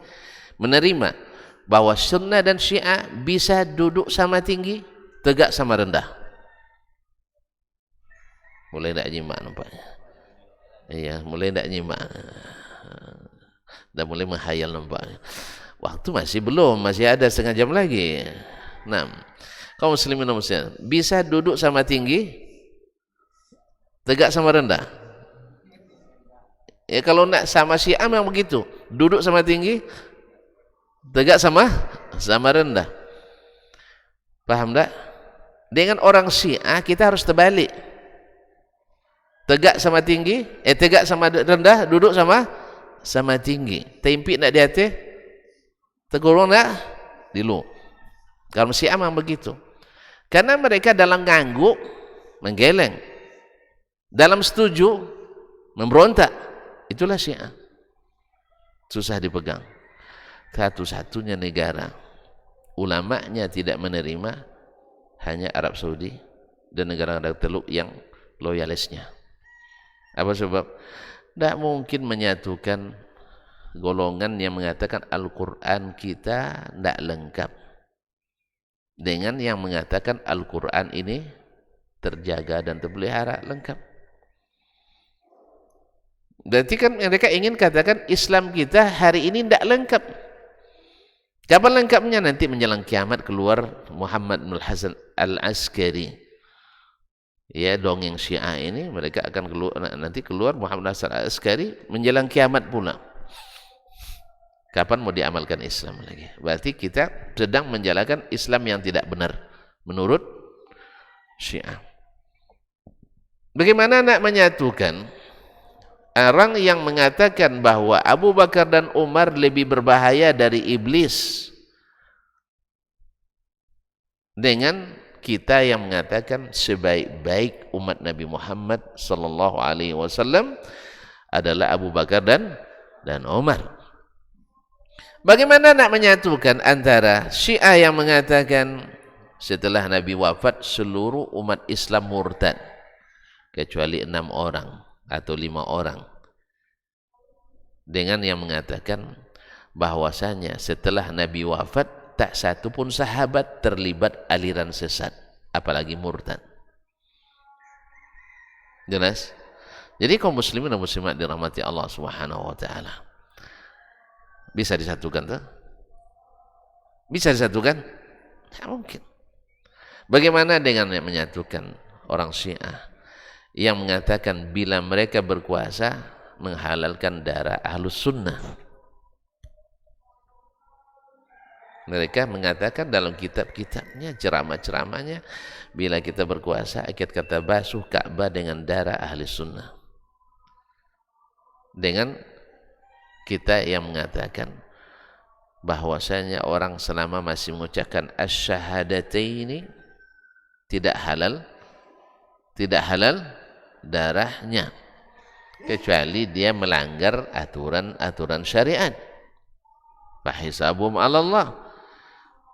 menerima bahwa sunnah dan syiah bisa duduk sama tinggi, tegak sama rendah. Mulai tak nyimak nampaknya? Iya, mulai tak nyimak. Dan mulai menghayal nampaknya. Waktu masih belum, masih ada setengah jam lagi. Nah, kaum muslimin dan muslimat, bisa duduk sama tinggi, tegak sama rendah. Ya kalau nak sama Syiah memang begitu, duduk sama tinggi, tegak sama rendah. Paham tak? Dengan orang Syiah kita harus terbalik. Tegak sama tinggi, tegak sama rendah, duduk sama tinggi. Tempik nak di hati, tegurung nak di lu. Kalau Syiah memang begitu. Karena mereka dalam ngangguk menggeleng, dalam setuju memberontak. Itulah Syiah. Susah dipegang. Satu-satunya negara ulamanya tidak menerima hanya Arab Saudi dan negara-negara Teluk yang loyalisnya. Apa sebab? Tidak mungkin menyatukan golongan yang mengatakan Al-Quran kita tidak lengkap dengan yang mengatakan Al-Quran ini terjaga dan terpelihara lengkap. Berarti kan mereka ingin katakan Islam kita hari ini tidak lengkap. Kapan lengkapnya? Nanti menjelang kiamat keluar Muhammad bin Hasan Al-Askari. Ya, dongeng Syiah ini mereka akan nanti keluar Muhammad Hasan Al-Askari menjelang kiamat pula. Kapan mau diamalkan Islam lagi? Berarti kita sedang menjalankan Islam yang tidak benar menurut Syiah. Bagaimana nak menyatukan orang yang mengatakan bahwa Abu Bakar dan Umar lebih berbahaya dari iblis dengan kita yang mengatakan sebaik-baik umat Nabi Muhammad sallallahu alaihi wasallam adalah Abu Bakar dan Umar? Bagaimana nak menyatukan antara Syiah yang mengatakan setelah Nabi wafat seluruh umat Islam murtad kecuali 6 orang atau 5 orang, dengan yang mengatakan bahwasanya setelah Nabi wafat tak satu pun sahabat terlibat aliran sesat, apalagi murtad. Jelas? Jadi kaum muslimin dan muslimat dirahmati Allah Subhanahu wa taala, bisa disatukan tuh? Bisa disatukan? Tak mungkin. Bagaimana dengan yang menyatukan orang Syiah yang mengatakan bila mereka berkuasa menghalalkan darah ahlus sunnah? Mereka mengatakan dalam kitab-kitabnya, ceramah-ceramahnya, bila kita berkuasa akan kata basuh Ka'bah dengan darah ahli sunnah. Dengan kita yang mengatakan bahwasanya orang selama masih mengucapkan asyhadataini tidak halal darahnya kecuali dia melanggar aturan-aturan syariat. fahisabum 'ala Allah.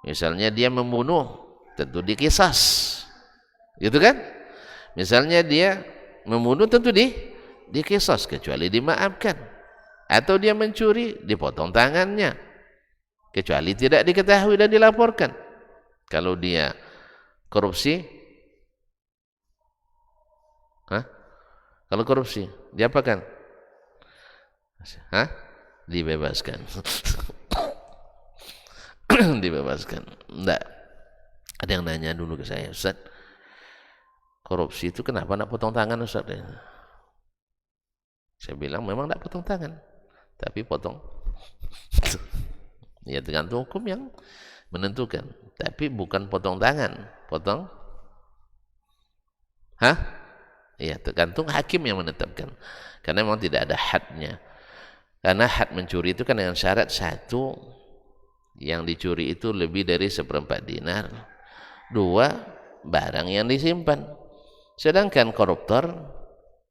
Misalnya dia membunuh, tentu dikisas. Gitu kan? Misalnya dia membunuh, tentu dikisas kecuali dimaafkan. Atau dia mencuri, dipotong tangannya kecuali tidak diketahui dan dilaporkan. Kalau dia korupsi, kalau korupsi diapakan? Dibebaskan. Dibebaskan. Enggak. Ada yang nanya dulu ke saya, Ustaz, korupsi itu kenapa nak potong tangan, Ustaz? Saya bilang memang nak potong tangan, tapi potong. Ya tergantung hukum yang menentukan, tapi bukan potong tangan, potong. Ya tergantung hakim yang menetapkan, karena memang tidak ada hadnya. Karena had mencuri itu kan dengan syarat satu, yang dicuri itu lebih dari 1/4 dinar, 2 barang yang disimpan. Sedangkan koruptor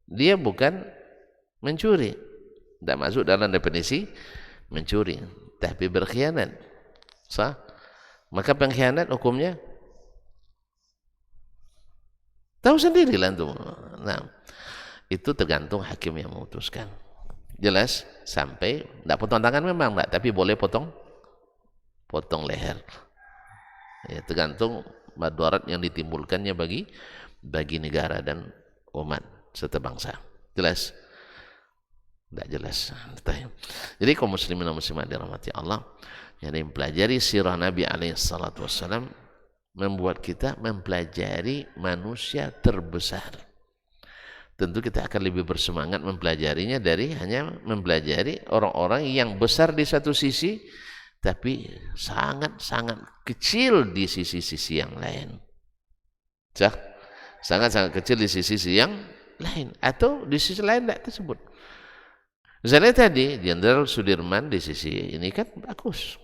dia bukan mencuri, tidak masuk dalam definisi mencuri, tapi berkhianat. Sah? Maka pengkhianat hukumnya tahu sendirilah antum. Nah, itu tergantung hakim yang memutuskan. Jelas? Sampai tidak potong tangan memang enggak, tapi boleh potong leher. Ya, tergantung madarat yang ditimbulkannya bagi negara dan umat serta bangsa. Jelas? Tidak jelas. Jadi kaum muslimin dan muslimat dirahmati Allah, yang mempelajari sirah Nabi SAW membuat kita mempelajari manusia terbesar. Tentu kita akan lebih bersemangat mempelajarinya dari hanya mempelajari orang-orang yang besar di satu sisi tapi sangat-sangat kecil di sisi-sisi yang lain. Sangat-sangat kecil di sisi-sisi yang lain, atau di sisi lain tidak tersebut. Misalnya tadi Jenderal Sudirman di sisi ini kan bagus,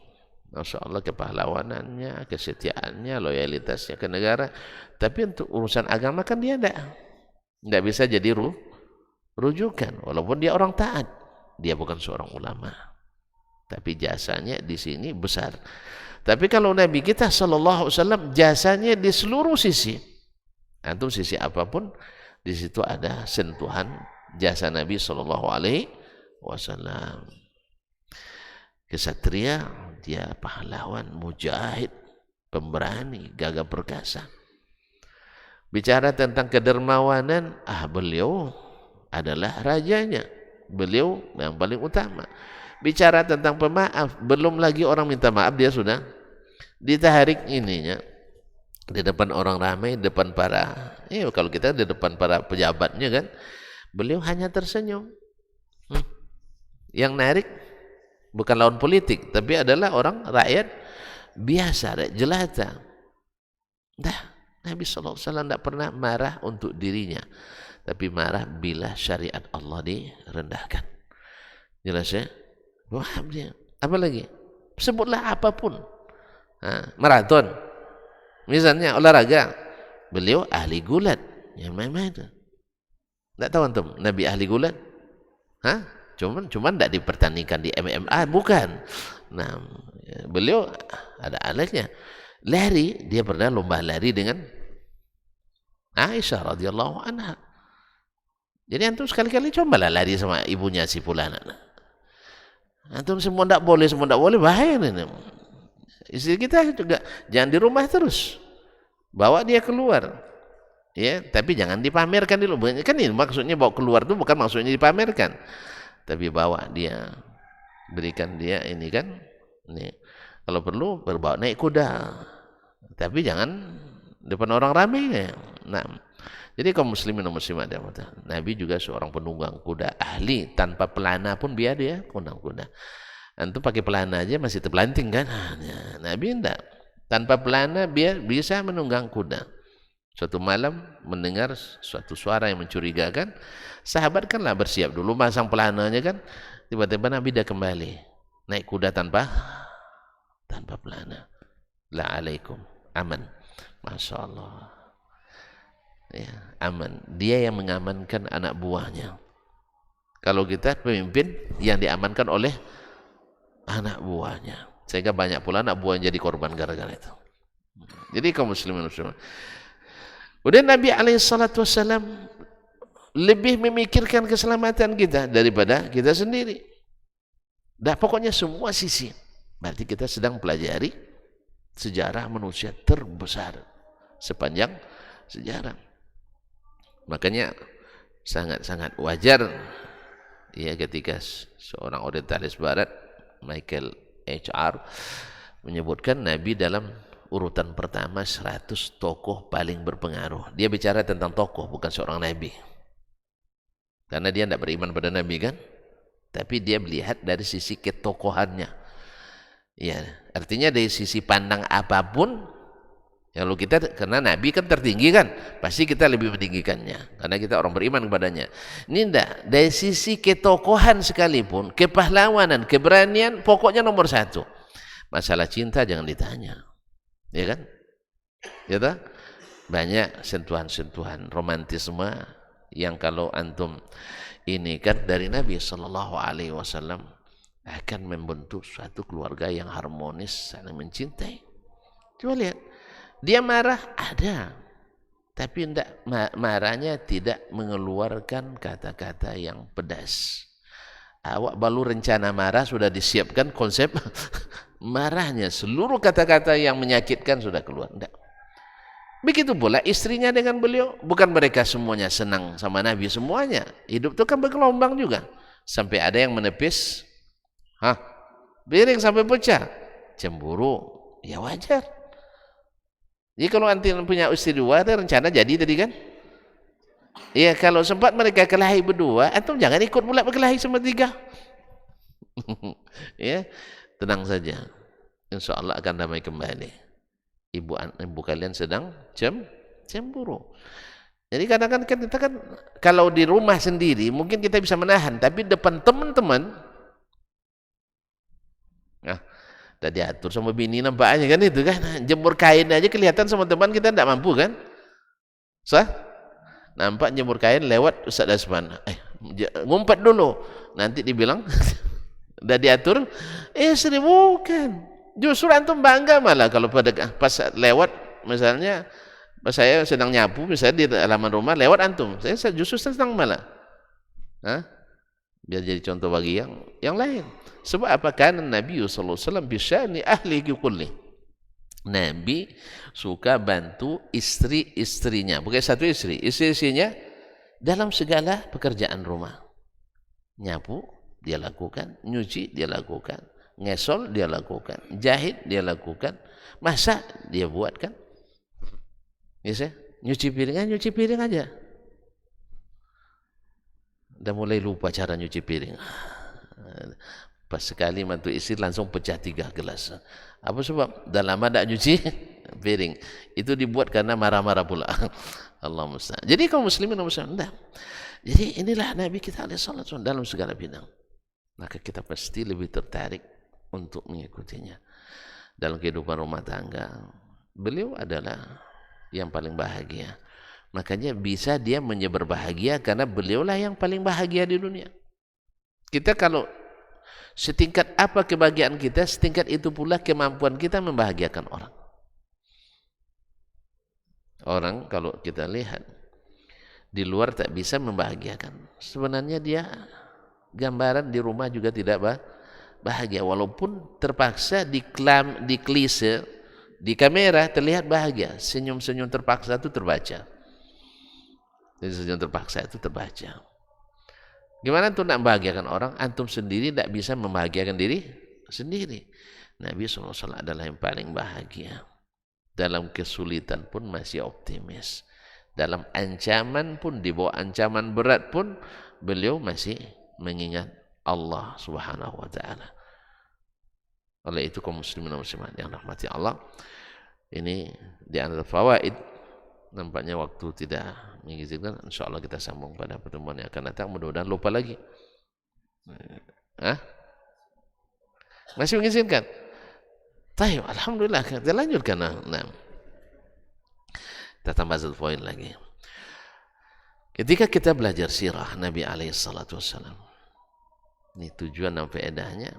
Masya Allah, kepahlawanannya, kesetiaannya, loyalitasnya ke negara. Tapi untuk urusan agama kan dia tidak bisa jadi rujukan. Walaupun dia orang taat, dia bukan seorang ulama, tapi jasanya di sini besar. Tapi kalau Nabi kita SAW jasanya di seluruh sisi, antum sisi apapun, di situ ada sentuhan jasa Nabi SAW. Kesatria, dia pahlawan, mujahid, pemberani, gagah perkasa. Bicara tentang kedermawanan, beliau adalah rajanya, beliau yang paling utama. Bicara tentang pemaaf, belum lagi orang minta maaf dia sudah ditarik ininya di depan orang ramai, depan para, kalau kita di depan para pejabatnya kan, beliau hanya tersenyum. Yang narik bukan lawan politik, tapi adalah orang rakyat biasa, rakyat jelata. Nabi SAW tidak pernah marah untuk dirinya, tapi marah bila syariat Allah direndahkan. Jelas ya? Paham dia. Apa lagi? Sebutlah apapun. Maraton, misalnya olahraga, beliau ahli gulat. Yang mana itu? Tidak tahu antum Nabi ahli gulat? Cuman tidak dipertandingkan di MMA, bukan. Nah, beliau ada alatnya. Lari, dia pernah lomba lari dengan Aisyah radhiyallahu anha. Jadi antum sekali-kali cobalah lari sama ibunya si fulana. Antum semua tidak boleh, bahaya ini. Istri kita juga jangan di rumah terus, bawa dia keluar, ya. Tapi jangan dipamerkan dulu. Kan ini maksudnya bawa keluar itu bukan maksudnya dipamerkan, tapi bawa dia, berikan dia ini kan. Ini kalau perlu berbawa naik kuda, tapi jangan depan orang ramai. Nah, jadi kaum muslimin dan muslimat, Nabi juga seorang penunggang kuda ahli, tanpa pelana pun biar dia menunggang kuda. Antum pakai pelana aja masih terpelanting kan? Nabi enggak, tanpa pelana biar bisa menunggang kuda. Suatu malam mendengar suatu suara yang mencurigakan, sahabat kanlah bersiap dulu masang pelananya kan. Tiba-tiba Nabi dah kembali naik kuda tanpa pelana. La alaikum, aman. Masya Allah, ya, aman. Dia yang mengamankan anak buahnya. Kalau kita pemimpin yang diamankan oleh anak buahnya. Sehingga banyak pula anak buah yang jadi korban gara-gara itu. Jadi kaum muslimin muslimat. Kemudian Nabi SAW lebih memikirkan keselamatan kita daripada kita sendiri. Dah pokoknya semua sisi. Berarti kita sedang pelajari sejarah manusia terbesar sepanjang sejarah. Makanya sangat-sangat wajar ya ketika seorang orientalis barat Michael H.R. menyebutkan Nabi dalam urutan pertama 100 tokoh paling berpengaruh. Dia bicara tentang tokoh, bukan seorang Nabi. Karena dia tidak beriman pada Nabi kan? Tapi dia melihat dari sisi ketokohannya. Ya, artinya dari sisi pandang apapun, kalau kita, karena Nabi kan tertinggi kan, pasti kita lebih meninggikannya. Karena kita orang beriman kepadanya. Ini tidak, dari sisi ketokohan sekalipun, kepahlawanan, keberanian, pokoknya nomor 1. Masalah cinta jangan ditanya. Ya kan? Ya tak? Banyak sentuhan-sentuhan romantisme yang kalau antum ini kan dari Nabi SAW akan membentuk suatu keluarga yang harmonis, saling mencintai. Coba lihat, dia marah ada, tapi marahnya tidak mengeluarkan kata-kata yang pedas. Awak baru rencana marah sudah disiapkan konsep marahnya, seluruh kata-kata yang menyakitkan sudah keluar. Tidak. Begitu pula istrinya dengan beliau, bukan mereka semuanya senang sama Nabi semuanya. Hidup itu kan bergelombang juga. Sampai ada yang menepis, piring sampai pecah. Cemburu, ya wajar. Jadi kalau antum punya istri 2, ada rencana jadi tadi kan? Ya kalau sempat mereka kelahi berdua, antum jangan ikut pula berkelahi sama 3. Ya, tenang saja. Insya Allah akan damai kembali. Ibu kalian sedang cemburu. Jadi kadang-kadang kita kan kalau di rumah sendiri mungkin kita bisa menahan, tapi depan teman-teman udah diatur sama bini nampaknya kan itu kan, jemur kain aja kelihatan sama teman kita tidak mampu kan, nampak jemur kain lewat Ustaz Dasman, ngumpet dulu, nanti dibilang udah diatur, istri bukan. Justru antum bangga malah kalau pas lewat, misalnya pas saya sedang nyapu misalnya di halaman rumah lewat antum, saya justru senang malah. Biar jadi contoh bagi yang lain. Sebab apa? Karena Nabi sallallahu alaihi wasallam bisyani ahlihi kulli. Nabi suka bantu istri-istrinya, bukan satu istri-istrinya dalam segala pekerjaan rumah. Nyapu dia lakukan, nyuci dia lakukan, ngesol dia lakukan, jahit dia lakukan, masak dia buat kan. Bisa nyuci piring aja. Udah mulai lupa cara nyuci piring. Pas sekali mantu istri langsung pecah 3 gelas. Apa sebab? Dah lama tak nyuci piring. Itu dibuat karena marah-marah pula. Allah musta'an. Jadi kaum muslimin enggak. Jadi inilah Nabi kita alaihi salatu dalam segala bidang. Maka kita pasti lebih tertarik untuk mengikutinya. Dalam kehidupan rumah tangga, beliau adalah yang paling bahagia. Makanya bisa dia menyebar bahagia karena beliaulah yang paling bahagia di dunia. Kita kalau setingkat apa kebahagiaan kita, setingkat itu pula kemampuan kita membahagiakan orang. Orang kalau kita lihat di luar tak bisa membahagiakan. Sebenarnya dia gambaran di rumah juga tidak bahagia, walaupun terpaksa di klise, di kamera terlihat bahagia. Senyum-senyum terpaksa itu terbaca. Jadi senyum terpaksa itu terbaca. Gimana tuh nak membahagiakan orang? Antum sendiri tidak bisa membahagiakan diri sendiri. Nabi SAW adalah yang paling bahagia. Dalam kesulitan pun masih optimis. Dalam ancaman pun, di bawah ancaman berat pun, beliau masih mengingat Allah Subhanahu wa ta'ala. Oleh itu kaum muslimin dan muslimat yang rahmati Allah, ini di antara fawaid. Nampaknya waktu tidak mengizinkan. InsyaAllah kita sambung pada pertemuan yang akan datang. Mudah-mudahan lupa lagi. Masih mengizinkan? Tayyib, alhamdulillah. Kita lanjutkan. Nah, kita tambah satu poin lagi. Ketika kita belajar sirah Nabi SAW, ini tujuan dan faedahnya,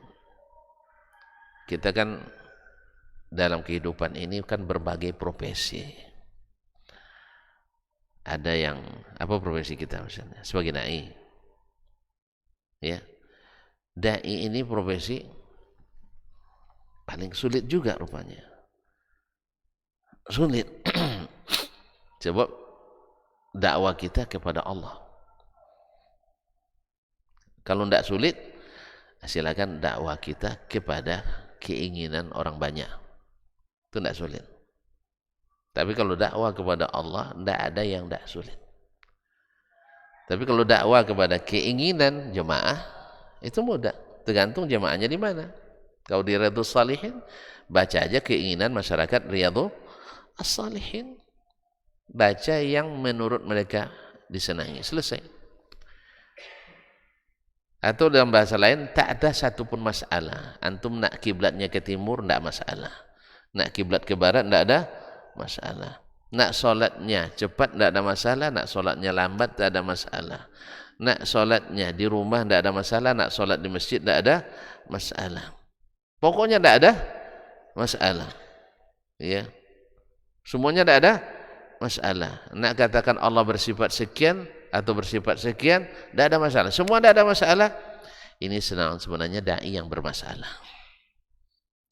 kita kan dalam kehidupan ini kan berbagai profesi. Ada yang apa profesi kita misalnya sebagai dai, ya. Dai ini profesi paling sulit juga rupanya. Sulit. Sebab dakwah kita kepada Allah. Kalau tidak sulit, silakan dakwah kita kepada keinginan orang banyak. Itu tidak sulit. Tapi kalau dakwah kepada Allah, tidak ada yang tidak sulit. Tapi kalau dakwah kepada keinginan jemaah, itu mudah. Tergantung jemaahnya di mana. Kalau di Riyadhus Shalihin, baca aja keinginan masyarakat Riyadhus Shalihin. Baca yang menurut mereka disenangi. Selesai. Atau dalam bahasa lain, tak ada satupun masalah. Antum nak kiblatnya ke timur, tidak masalah. Nak kiblat ke barat, tidak ada masalah. Nak solatnya cepat, tidak ada masalah. Nak solatnya lambat, tidak ada masalah. Nak solatnya di rumah, tidak ada masalah. Nak solat di masjid, tidak ada masalah. Pokoknya tidak ada masalah. Ya. Semuanya tidak ada masalah. Nak katakan Allah bersifat sekian atau bersifat sekian, tidak ada masalah. Semua tidak ada masalah. Ini sebenarnya dai yang bermasalah.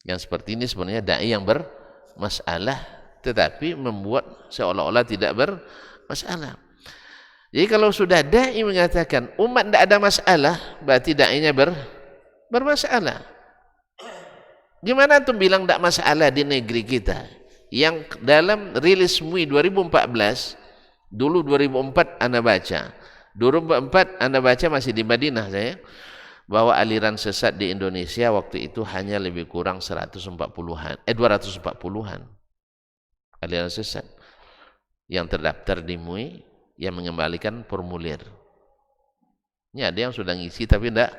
Yang seperti ini sebenarnya dai yang bermasalah, tetapi membuat seolah-olah tidak bermasalah. Jadi kalau sudah dai mengatakan umat tidak ada masalah, berarti dai-nya bermasalah. Gimana antum bilang tidak masalah di negeri kita? Yang dalam rilis MUI 2014, dulu 2004 Anda baca. 2004 Anda baca masih di Madinah saya, bahwa aliran sesat di Indonesia waktu itu hanya lebih kurang 240-an aliran sesat yang terdaftar di MUI yang mengembalikan formulir. Ini ada yang sudah ngisi tapi tidak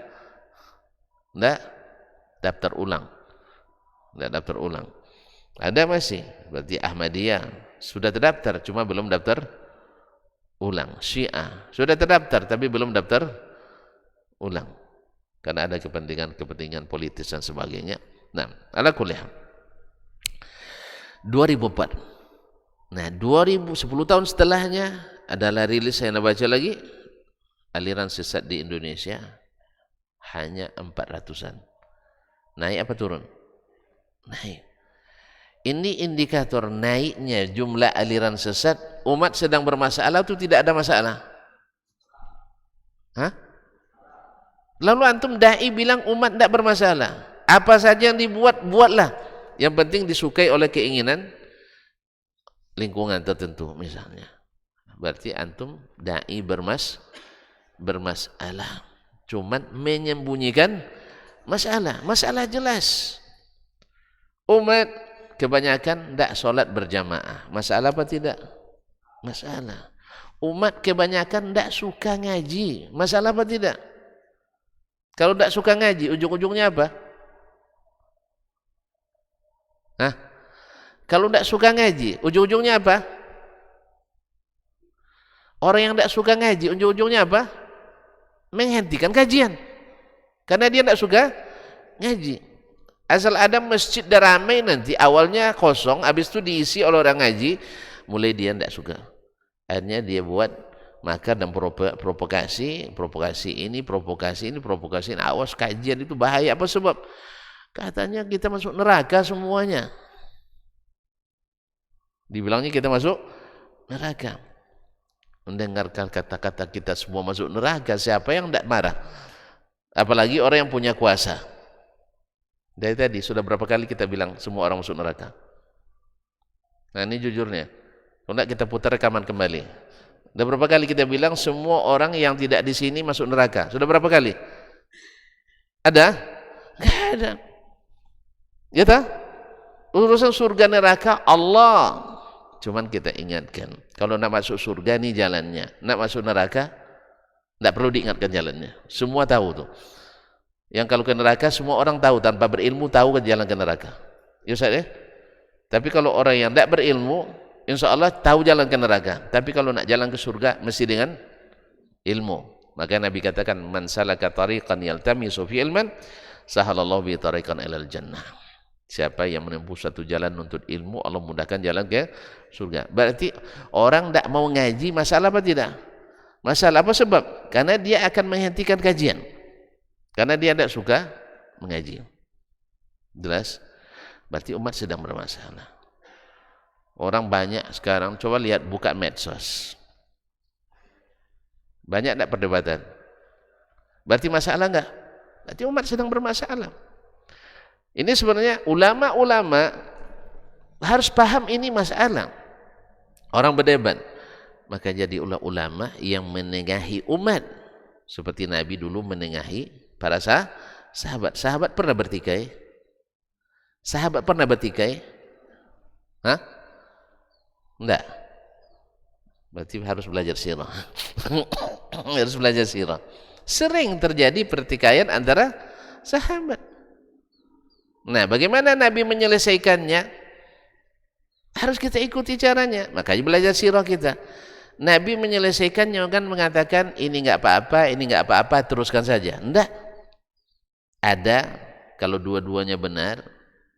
daftar ulang. Tidak daftar ulang. Ada masih, berarti Ahmadiyah sudah terdaftar, cuma belum daftar ulang. Syiah sudah terdaftar, tapi belum daftar ulang, karena ada kepentingan politis dan sebagainya. Nah, ala kulli hal. 2004. Nah, 10 tahun setelahnya adalah rilis saya baca lagi, aliran sesat di Indonesia hanya 400-an. Naik apa turun? Naik. Ini indikator naiknya jumlah aliran sesat. Umat sedang bermasalah atau tidak ada masalah? Hah? Lalu antum dai bilang umat tidak bermasalah. Apa saja yang dibuat, buatlah. Yang penting disukai oleh keinginan lingkungan tertentu misalnya. Berarti antum dai bermasalah. Cuman menyembunyikan masalah. Masalah jelas. Umat kebanyakan tidak sholat berjamaah. Masalah apa tidak? Masalah. Umat kebanyakan tidak suka ngaji. Masalah apa tidak? Kalau tidak suka ngaji, ujung-ujungnya apa? Hah? Kalau tidak suka ngaji, ujung-ujungnya apa? Orang yang tidak suka ngaji, ujung-ujungnya apa? Menghentikan kajian. Karena dia tidak suka ngaji. Asal ada masjid dah ramai nanti, awalnya kosong, habis itu diisi oleh orang ngaji, mulai dia tidak suka. Akhirnya dia buat makar dan provokasi ini. Awas kajian itu bahaya. Apa sebab? Katanya kita masuk neraka semuanya. Dibilangnya kita masuk neraka. Mendengarkan kata-kata kita semua masuk neraka, siapa yang tidak marah? Apalagi orang yang punya kuasa. Dari tadi sudah berapa kali kita bilang semua orang masuk neraka. Nah ini jujurnya, kalau tidak kita putar rekaman kembali. Sudah berapa kali kita bilang semua orang yang tidak di sini masuk neraka? Sudah berapa kali? Ada? Tidak ada. Ya tak? Urusan surga neraka Allah. Cuman kita ingatkan, kalau nak masuk surga ini jalannya, nak masuk neraka tidak perlu diingatkan jalannya. Semua tahu tuh. Yang kalau ke neraka semua orang tahu, tanpa berilmu tahu ke jalan ke neraka. Ya Ustaz ya? Tapi kalau orang yang tidak berilmu, insya Allah tahu jalan ke neraka. Tapi kalau nak jalan ke surga mesti dengan ilmu. Maka Nabi katakan, man salaka tariqan yaltamisu fi ilman sahalallahu bi tariqan ilal jannah. Siapa yang menempuh satu jalan untuk ilmu, Allah mudahkan jalan ke surga. Berarti orang tidak mau ngaji, masalah apa tidak? Masalah apa sebab? Karena dia akan menghentikan kajian. Karena dia tidak suka mengaji. Jelas? Berarti umat sedang bermasalah. Orang banyak sekarang, coba lihat, buka medsos. Banyak tidak perdebatan? Berarti masalah enggak? Berarti umat sedang bermasalah. Ini sebenarnya ulama-ulama harus paham ini masalah. Orang berdebat, maka jadi ulama yang menengahi umat. Seperti Nabi dulu menengahi para sahabat. Sahabat pernah bertikai? Sahabat pernah bertikai? Hah? Enggak. Berarti harus belajar sirah. Harus belajar sirah. Sering terjadi pertikaian antara sahabat. Nah, bagaimana Nabi menyelesaikannya? Harus kita ikuti caranya. Makanya belajar sirah kita. Nabi menyelesaikannya kan mengatakan ini enggak apa-apa, ini enggak apa-apa, teruskan saja. Enggak. Ada, kalau dua-duanya benar,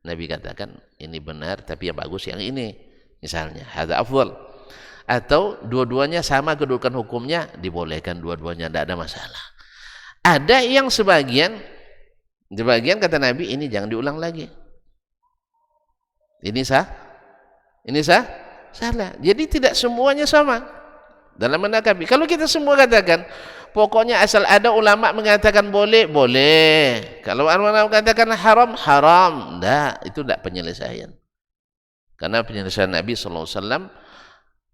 Nabi katakan ini benar, tapi yang bagus yang ini. Misalnya, hadza afdal. Atau dua-duanya sama kedudukan hukumnya, dibolehkan dua-duanya, tidak ada masalah. Ada yang sebagian kata Nabi, ini jangan diulang lagi. Ini sah? Ini sah? Salah. Jadi tidak semuanya sama dalam menanggapi. Kalau kita semua katakan, pokoknya asal ada ulama mengatakan boleh, boleh. Kalau ulama mengatakan haram, haram. Itu tidak penyelesaian. Karena penyelesaian Nabi SAW,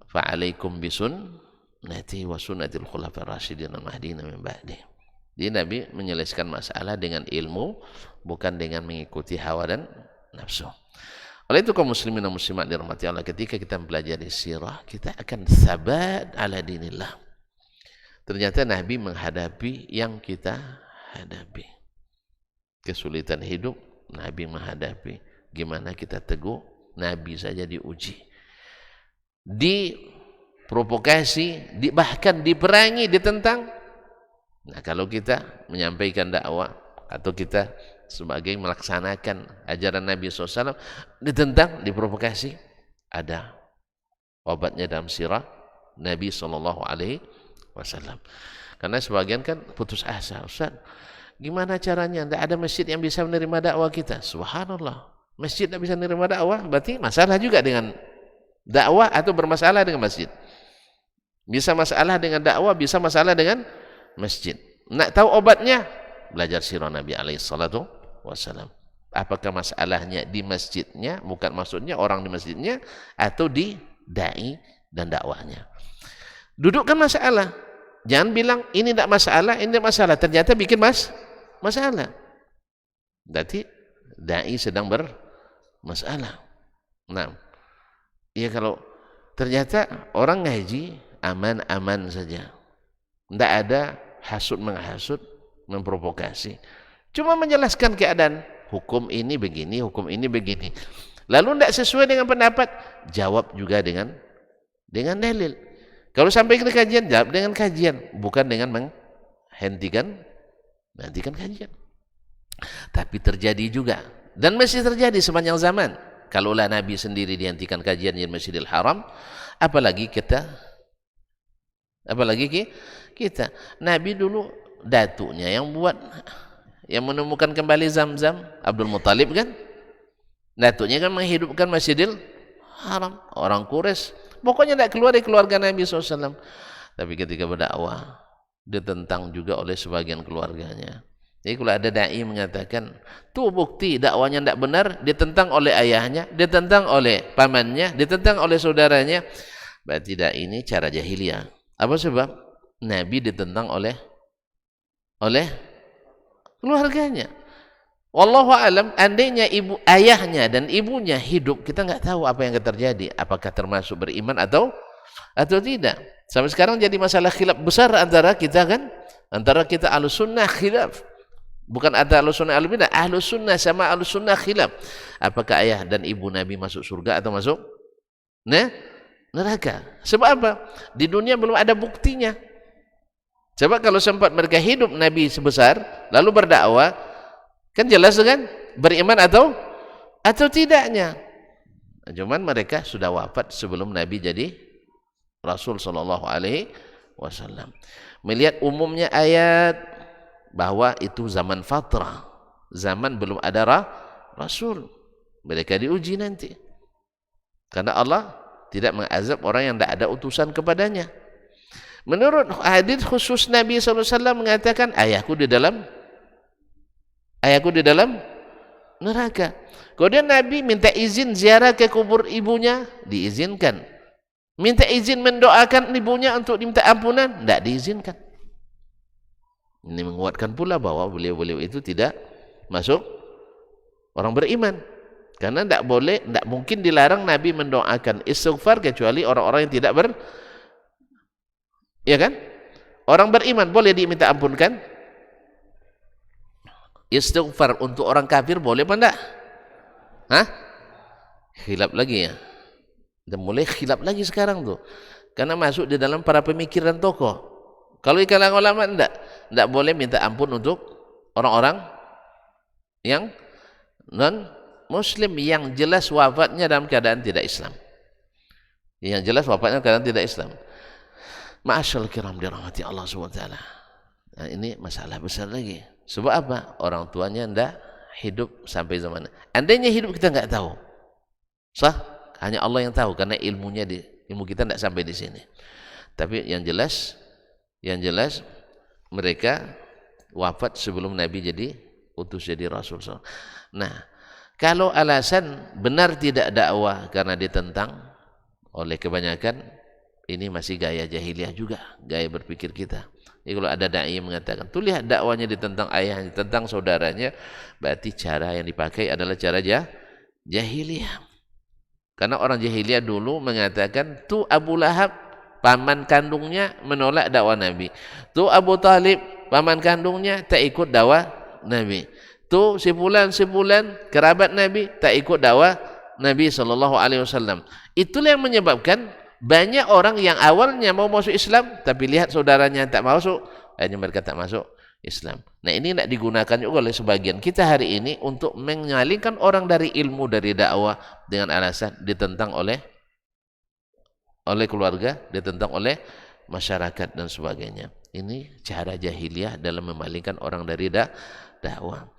fa'alaikum bisunnati wa sunnatil khulafa'ir rasyidin al-mahdiyyin min ba'di. Jadi Nabi menyelesaikan masalah dengan ilmu, bukan dengan mengikuti hawa dan nafsu. Oleh itu kaum muslimin dan muslimat dirahmati Allah, ketika kita mempelajari sirah, kita akan sabat ala dinillah. Ternyata Nabi menghadapi yang kita hadapi. Kesulitan hidup, Nabi menghadapi. Gimana kita teguh, Nabi saja diuji. Diprovokasi, bahkan diperangi, ditentang. Nah, kalau kita menyampaikan dakwah atau kita sebagai melaksanakan ajaran Nabi SAW, ditentang, diprovokasi, ada obatnya dalam sirah Nabi SAW. Karena sebagian kan putus asa, Ustaz, gimana caranya? Tidak ada masjid yang bisa menerima dakwah kita. Subhanallah, masjid tidak bisa menerima dakwah, berarti masalah juga dengan dakwah atau bermasalah dengan masjid. Bisa masalah dengan dakwah, bisa masalah dengan masjid. Nak tahu obatnya? Belajar sirah Nabi SAW. Apakah masalahnya di masjidnya, bukan maksudnya orang di masjidnya, atau di dai dan dakwahnya? Dudukkan masalah. Jangan bilang ini tidak masalah, ini tidak masalah. Ternyata bikin masalah. Berarti dai sedang bermasalah. Nah, ya kalau ternyata orang ngaji aman-aman saja. Tidak ada hasud menghasut, memprovokasi. Cuma menjelaskan keadaan. Hukum ini begini, hukum ini begini. Lalu tidak sesuai dengan pendapat, jawab juga dengan dalil. Kalau sampai ke kajian, jawab dengan kajian, bukan dengan menghentikan kajian. Tapi terjadi juga, dan masih terjadi sepanjang zaman. Kalaulah Nabi sendiri dihentikan kajian di Masjidil Haram, apalagi kita. Nabi dulu datunya yang menemukan kembali Zamzam, Abdul Muttalib kan, datunya kan menghidupkan Masjidil Haram. Orang Quraisy pokoknya tidak keluar dari keluarga Nabi SAW. Tapi ketika berdakwah, ditentang juga oleh sebagian keluarganya. Jadi kalau ada dai mengatakan tuh bukti dakwanya tidak benar, ditentang oleh ayahnya, ditentang oleh pamannya, ditentang oleh saudaranya, berarti dai ini cara jahiliyah. Apa sebab? Nabi ditentang oleh keluarganya. Wallahu alam, andainya ayahnya dan ibunya hidup, kita nggak tahu apa yang akan terjadi. Apakah termasuk beriman atau tidak. Sampai sekarang jadi masalah khilaf besar antara kita kan, antara kita Ahlus Sunnah khilaf. Bukan antara Ahlus Sunnah Ahlus Bidah, Ahlus Sunnah sama Ahlus Sunnah khilaf. Apakah ayah dan ibu Nabi masuk surga atau masuk neraka? Sebab apa? Di dunia belum ada buktinya. Coba kalau sempat mereka hidup Nabi sebesar, lalu berdakwah, kan jelas kan? Beriman atau atau tidaknya. Cuman mereka sudah wafat sebelum Nabi jadi Rasul sallallahu alaihi wasallam. Melihat umumnya ayat bahwa itu zaman fatrah, zaman belum ada Rasul. Mereka diuji nanti. Karena Allah tidak mengazab orang yang tidak ada utusan kepadanya. Menurut hadis khusus Nabi SAW mengatakan ayahku di dalam neraka. Kemudian Nabi minta izin ziarah ke kubur ibunya, diizinkan. Minta izin mendoakan ibunya untuk diminta ampunan, tidak diizinkan. Ini menguatkan pula bahwa beliau-beliau itu tidak masuk orang beriman. Karena tidak boleh, tidak mungkin dilarang Nabi mendoakan istighfar kecuali orang-orang yang tidak ya kan? Orang beriman boleh diminta ampunkan. Istighfar untuk orang kafir boleh apa enggak? Hah? Khilaf lagi ya. Dan mulai khilaf lagi sekarang tuh. Karena masuk di dalam para pemikiran tokoh. Kalau di kalangan ulama enggak boleh minta ampun untuk orang-orang yang non Muslim yang jelas wafatnya dalam keadaan tidak Islam. Yang jelas wafatnya dalam keadaan tidak Islam. Ma'asyal kiram dirahmati Allah SWT. Nah, ini masalah besar lagi. Sebab apa? Orang tuanya tidak hidup sampai zaman. Andainya hidup kita enggak tahu. Sah? Hanya Allah yang tahu karena ilmu kita tidak sampai di sini. Tapi yang jelas mereka wafat sebelum Nabi jadi utus jadi Rasul. Nah, kalau alasan benar tidak dakwah karena ditentang oleh kebanyakan, ini masih gaya jahiliyah juga, gaya berpikir kita. Jadi kalau ada dai mengatakan, tuh lihat dakwanya ditentang ayahnya, ditentang saudaranya, berarti cara yang dipakai adalah cara jahiliyah. Karena orang jahiliyah dulu mengatakan, tuh Abu Lahab, paman kandungnya menolak dakwah Nabi. Tuh Abu Talib, paman kandungnya tak ikut dakwah Nabi. Tuh sebulan kerabat Nabi tak ikut dakwah Nabi SAW. Itulah yang menyebabkan banyak orang yang awalnya mau masuk Islam tapi lihat saudaranya tak masuk, akhirnya mereka tak masuk Islam. Nah, ini tidak digunakan juga oleh sebagian kita hari ini untuk mengalihkan orang dari ilmu, dari dakwah dengan alasan ditentang oleh keluarga, ditentang oleh masyarakat dan sebagainya. Ini cara jahiliyah dalam memalingkan orang dari dakwah.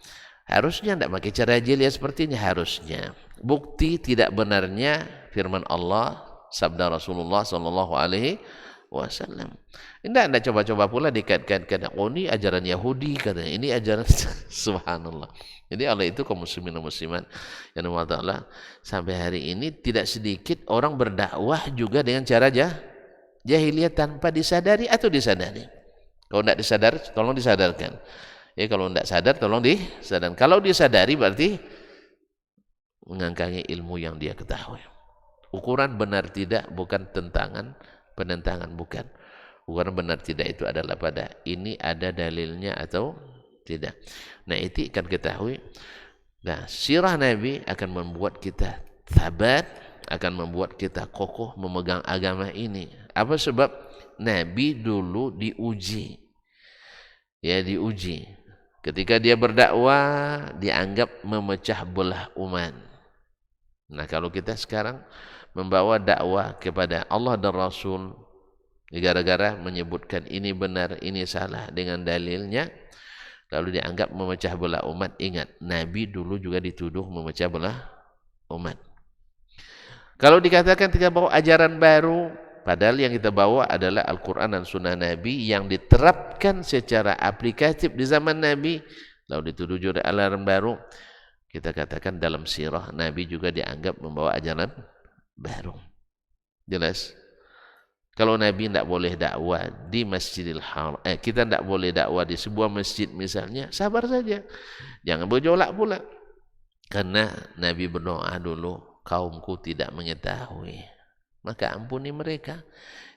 Harusnya tidak pakai cara jahiliyah seperti ini, harusnya. Bukti tidak benarnya firman Allah, sabda Rasulullah sallallahu alaihi wasallam. Tidak coba-coba pula dikait-kaitkan, oh ini ajaran Yahudi katanya, ini ajaran subhanallah. Jadi Allah itu kaum muslimin dan muslimat yang Allah Ta'ala, sampai hari ini tidak sedikit orang berdakwah juga dengan cara jahiliyah tanpa disadari atau disadari. Kalau tidak disadar, tolong disadarkan. Ya, kalau tidak sadar, tolong disadarkan. Kalau disadari berarti mengangkangi ilmu yang dia ketahui. Ukuran benar tidak bukan penentangan bukan. Ukuran benar tidak itu adalah pada ini ada dalilnya atau tidak. Nah, itu akan ketahui. Nah, sirah Nabi akan membuat kita sabat, akan membuat kita kokoh memegang agama ini. Apa sebab? Nabi dulu diuji. Ya, diuji. Ketika dia berdakwah, dianggap memecah belah umat. Nah, kalau kita sekarang membawa dakwah kepada Allah dan Rasul, gara-gara menyebutkan ini benar, ini salah dengan dalilnya, lalu dianggap memecah belah umat. Ingat, Nabi dulu juga dituduh memecah belah umat. Kalau dikatakan kita bawa ajaran baru, padahal yang kita bawa adalah Al-Quran dan Sunnah Nabi yang diterapkan secara aplikatif di zaman Nabi, lalu dituduh juga ajaran baru. Kita katakan dalam sirah Nabi juga dianggap membawa ajaran baru. Jelas? Kalau Nabi tidak boleh dakwah di Masjidil Haram, kita tidak boleh dakwah di sebuah masjid misalnya, sabar saja. Jangan berjolak pula. Karena Nabi berdoa dulu, kaumku tidak mengetahui, maka ampuni mereka.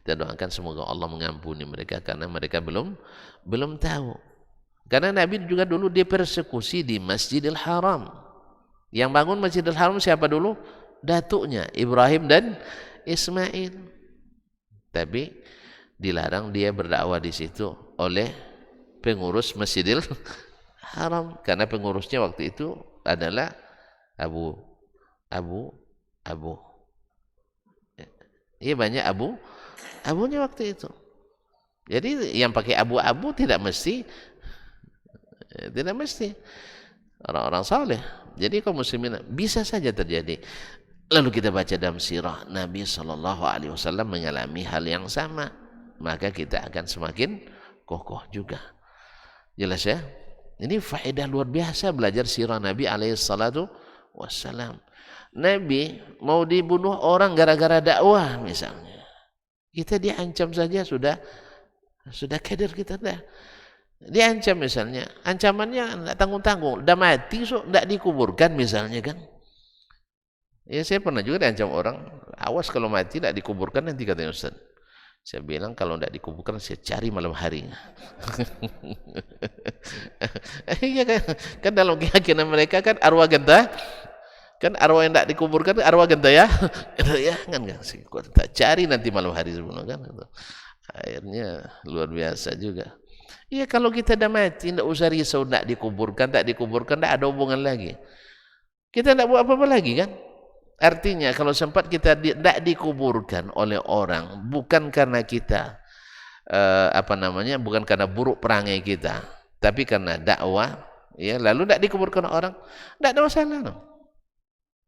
Kita doakan semoga Allah mengampuni mereka karena mereka belum tahu. Karena Nabi juga dulu dipersekusi di Masjidil Haram. Yang bangun Masjidil Haram siapa dulu? Datuknya Ibrahim dan Ismail. Tapi dilarang dia berdakwah di situ oleh pengurus Masjidil Haram karena pengurusnya waktu itu adalah Abu abu. Iya banyak abunya waktu itu. Jadi yang pakai abu-abu tidak mesti orang-orang saleh. Jadi kaum muslimin bisa saja terjadi. Lalu kita baca dalam sirah Nabi Shallallahu Alaihi Wasallam mengalami hal yang sama, maka kita akan semakin kokoh juga. Jelas ya? Ini faedah luar biasa belajar sirah Nabi Alaihi Salatu Wassalam. Nabi mau dibunuh orang gara-gara dakwah misalnya. Kita diancam saja sudah kader kita dah. Diancam misalnya, ancamannya enggak tanggung-tanggung, udah mati so enggak dikuburkan misalnya kan. Ya saya pernah juga diancam orang, awas kalau mati enggak dikuburkan nanti katanya Ustaz. Saya bilang kalau enggak dikuburkan saya cari malam hari. Iya kan dalam keyakinan mereka kan arwah genta. Kan arwah yang tidak dikuburkan arwah genta ya. Ya kan sih tak cari nanti malam hari sebelum kan. Akhirnya luar biasa juga. Iya kalau kita dah mati tidak usah risau tak dikuburkan tak ada hubungan lagi. Kita tidak buat apa-apa lagi kan. Artinya kalau sempat kita tidak dikuburkan oleh orang bukan karena kita bukan karena buruk perangai kita, tapi karena dakwah ya lalu tidak dikuburkan orang, tidak ada masalah. No.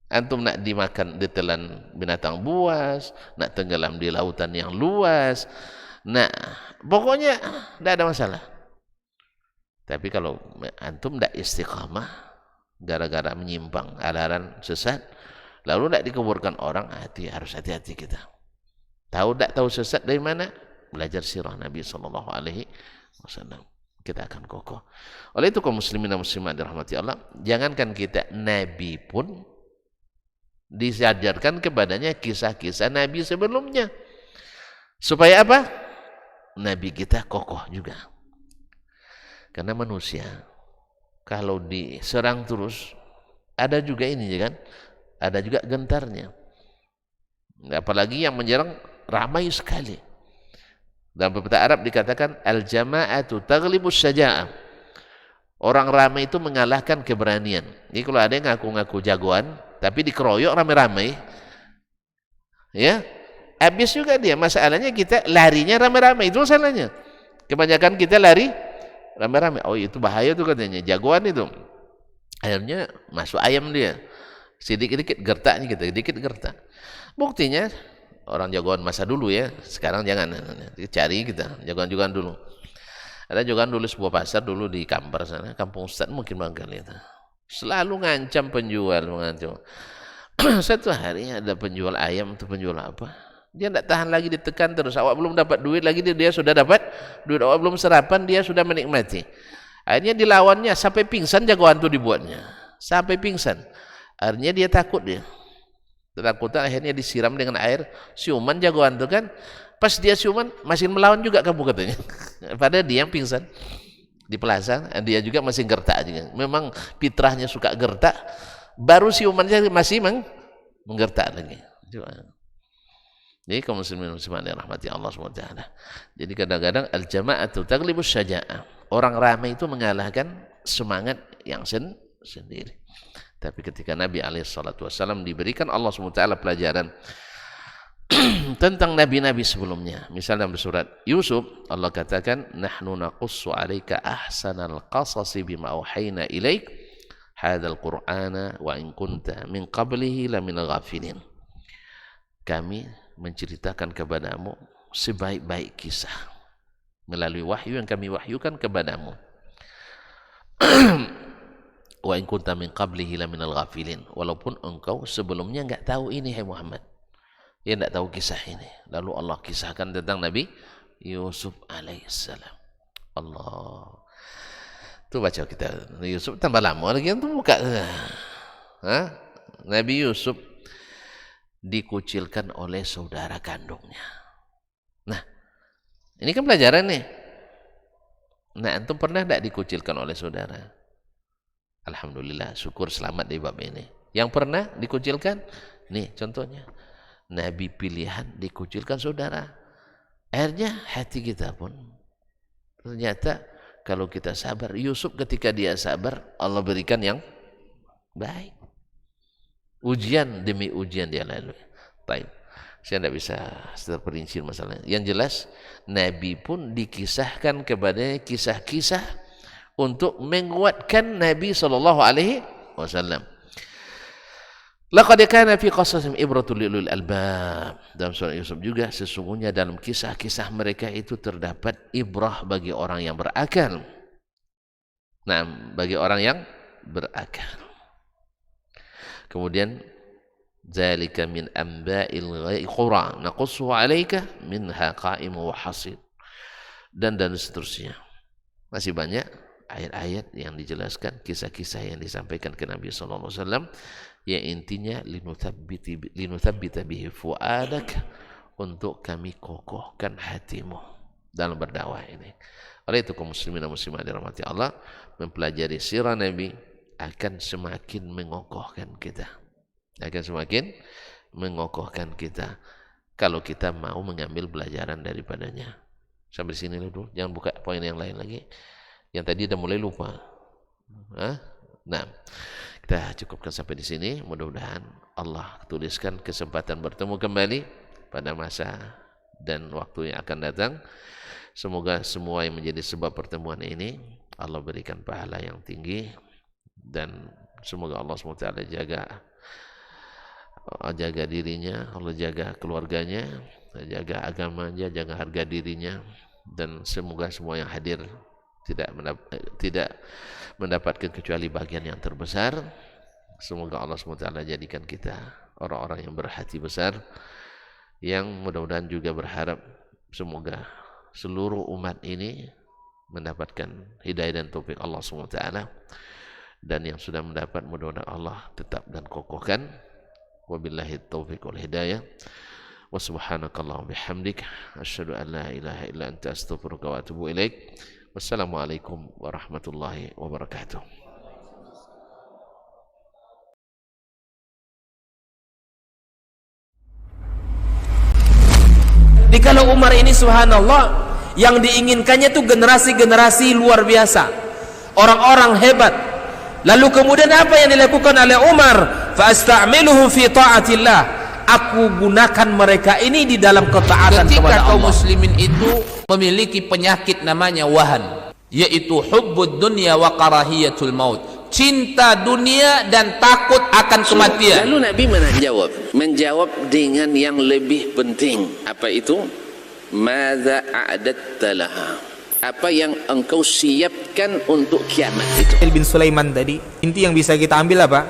Antum nak dimakan ditelan binatang buas, nak tenggelam di lautan yang luas, nah pokoknya tidak ada masalah. Tapi kalau antum tidak istiqamah gara-gara menyimpang aliran sesat, lalu tidak dikuburkan orang, harus hati-hati kita. Tahu sesat dari mana? Belajar sirah Nabi Sallallahu Alaihi Wasallam. Kita akan kokoh. Oleh itu kaum muslimin dan muslimat dirahmati Allah, jangankan kita, Nabi pun disadarkan kepadanya kisah-kisah Nabi sebelumnya. Supaya apa? Nabi kita kokoh juga. Karena manusia kalau diserang terus ada juga ini kan, ada juga gentarnya. Apalagi yang menyerang ramai sekali. Dalam pepatah Arab dikatakan al-jama'atu taghlibus syaja'ah. Orang ramai itu mengalahkan keberanian. Jadi kalau ada yang ngaku-ngaku jagoan tapi dikeroyok ramai-ramai, ya habis juga dia. Masalahnya kita larinya ramai-ramai, itu masalahnya. Kebanyakan kita lari ramai-ramai. Oh itu bahaya tuh katanya, jagoan itu. Akhirnya masuk ayam dia. Sedikit-sedikit gertaknya kita, sedikit gertak. Buktinya orang jagoan masa dulu ya, sekarang jangan cari kita jagoan-jagoan dulu. Ada jagoan dulu sebuah pasar dulu di Kampar sana, Kampung Ustaz mungkin bangkali itu. Selalu ngancam penjual, mengancam. Satu hari ada penjual ayam atau penjual apa, dia tidak tahan lagi ditekan terus. Awak belum dapat duit lagi, dia sudah dapat duit. Awak belum sarapan, dia sudah menikmati. Akhirnya dilawannya sampai pingsan, jagoan itu dibuatnya sampai pingsan. Akhirnya dia takut, ketakutan, akhirnya disiram dengan air siuman jagoan itu kan. Pas dia siuman masih melawan juga kamu katanya. Padahal dia yang pingsan di plaza, dia juga masih gertak juga. Memang fitrahnya suka gertak, baru siumannya masih menggertak lagi. Jadi kaum muslimin muslimat rahmati Allah SWT. Jadi kadang-kadang al-jama'atu taghlibus syaja'ah. Orang ramai itu mengalahkan semangat yang sendiri. Tapi ketika Nabi SAW diberikan Allah SWT pelajaran tentang nabi-nabi sebelumnya, misalnya dalam surat Yusuf Allah katakan nahnu naqussu 'alaika ahsanal qasasi bima auhayna ilaik hadzal qur'ana wa in kunta min qablihi laminal ghafilin. Kami menceritakan kepadamu sebaik-baik kisah melalui wahyu yang kami wahyukan kepadamu. Wa in kunta min qablihi laminal ghafilin, walaupun engkau sebelumnya enggak tahu ini hai Muhammad. Dia tidak tahu kisah ini. Lalu Allah kisahkan tentang Nabi Yusuf alaihissalam. Allah. Itu baca kita Yusuf tambah lama lagi itu buka. Nabi Yusuf dikucilkan oleh saudara kandungnya. Nah, ini kan pelajaran nih. Nah, antum pernah tidak dikucilkan oleh saudara? Alhamdulillah, syukur selamat di bab ini. Yang pernah dikucilkan? Nih contohnya. Nabi pilihan dikucilkan saudara. Akhirnya hati kita pun ternyata kalau kita sabar, Yusuf ketika dia sabar Allah berikan yang baik. Ujian demi ujian dia lalui. Baik. Saya tidak bisa terperinci masalahnya. Yang jelas, Nabi pun dikisahkan kepada kisah-kisah untuk menguatkan Nabi SAW. Laqad kana fi qasasihim ibratun lil albab. Dalam surah Yusuf juga, sesungguhnya dalam kisah-kisah mereka itu terdapat ibrah bagi orang yang berakal. Nah, bagi orang yang berakal. Kemudian zalika min amba'il qura naqussu 'alaika minha qa'imun wa hasid. Dan seterusnya. Masih banyak ayat-ayat yang dijelaskan, kisah-kisah yang disampaikan ke Nabi sallallahu alaihi wasallam yang intinya linuthabbita bihi fuadak, untuk kami kokohkan hatimu dalam berdakwah ini. Oleh itu kaum muslimin dan muslimat dirahmati Allah, mempelajari sirah Nabi akan semakin mengokohkan kita. Akan semakin mengokohkan kita kalau kita mau mengambil pelajaran daripadanya. Sampai sini dulu, jangan buka poin yang lain lagi. Yang tadi udah mulai lupa. Nah, kita cukupkan sampai di sini. Mudah-mudahan Allah tuliskan kesempatan bertemu kembali pada masa dan waktu yang akan datang. Semoga semua yang menjadi sebab pertemuan ini Allah berikan pahala yang tinggi, dan semoga Allah SWT jaga dirinya, Allah jaga keluarganya, jaga agamanya, jaga harga dirinya, dan semoga semua yang hadir tidak mendapatkan kecuali bagian yang terbesar. Semoga Allah SWT jadikan kita orang-orang yang berhati besar, yang mudah-mudahan juga berharap semoga seluruh umat ini mendapatkan hidayah dan taufik Allah SWT, dan yang sudah mendapat mudah-mudahan Allah tetap dan kokohkan. Wabillahi taufiq wal hidayah. Wa subhanakallahumma bihamdik asyhadu an la ilaha illa anta astaghfiruka wa atubu ilaik. Wassalamualaikum warahmatullahi wabarakatuh. Di kalau Umar ini subhanallah, yang diinginkannya tuh generasi-generasi luar biasa, orang-orang hebat. Lalu kemudian apa yang dilakukan oleh Umar? Fa'asta'miluhum fi ta'atillah. Aku gunakan mereka ini di dalam ketaatan kepada Allah. Ketika kaum muslimin itu memiliki penyakit namanya wahan, yaitu hubbud dunya wa karahiyatul maut, cinta dunia dan takut akan kematian. Lalu Nabi menjawab dengan yang lebih penting. Apa itu? Madza a'adatta laha? Apa yang engkau siapkan untuk kiamat itu? Bin Sulaiman tadi, inti yang bisa kita ambil apa?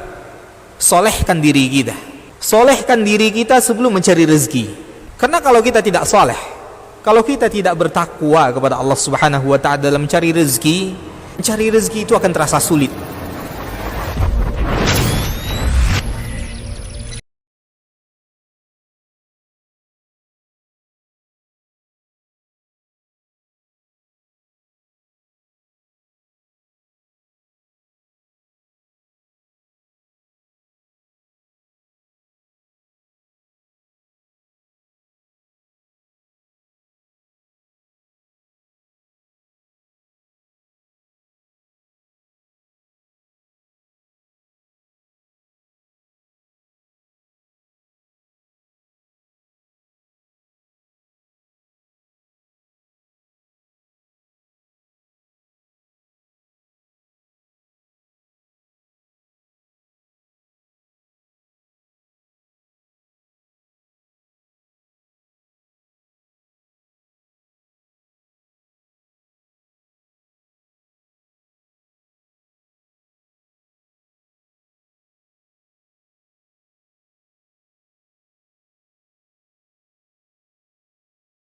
Solehkan diri kita. Solehkan diri kita sebelum mencari rezeki. Karena kalau kita tidak soleh, kalau kita tidak bertakwa kepada Allah Subhanahu wa ta'ala dalam mencari rezeki itu akan terasa sulit.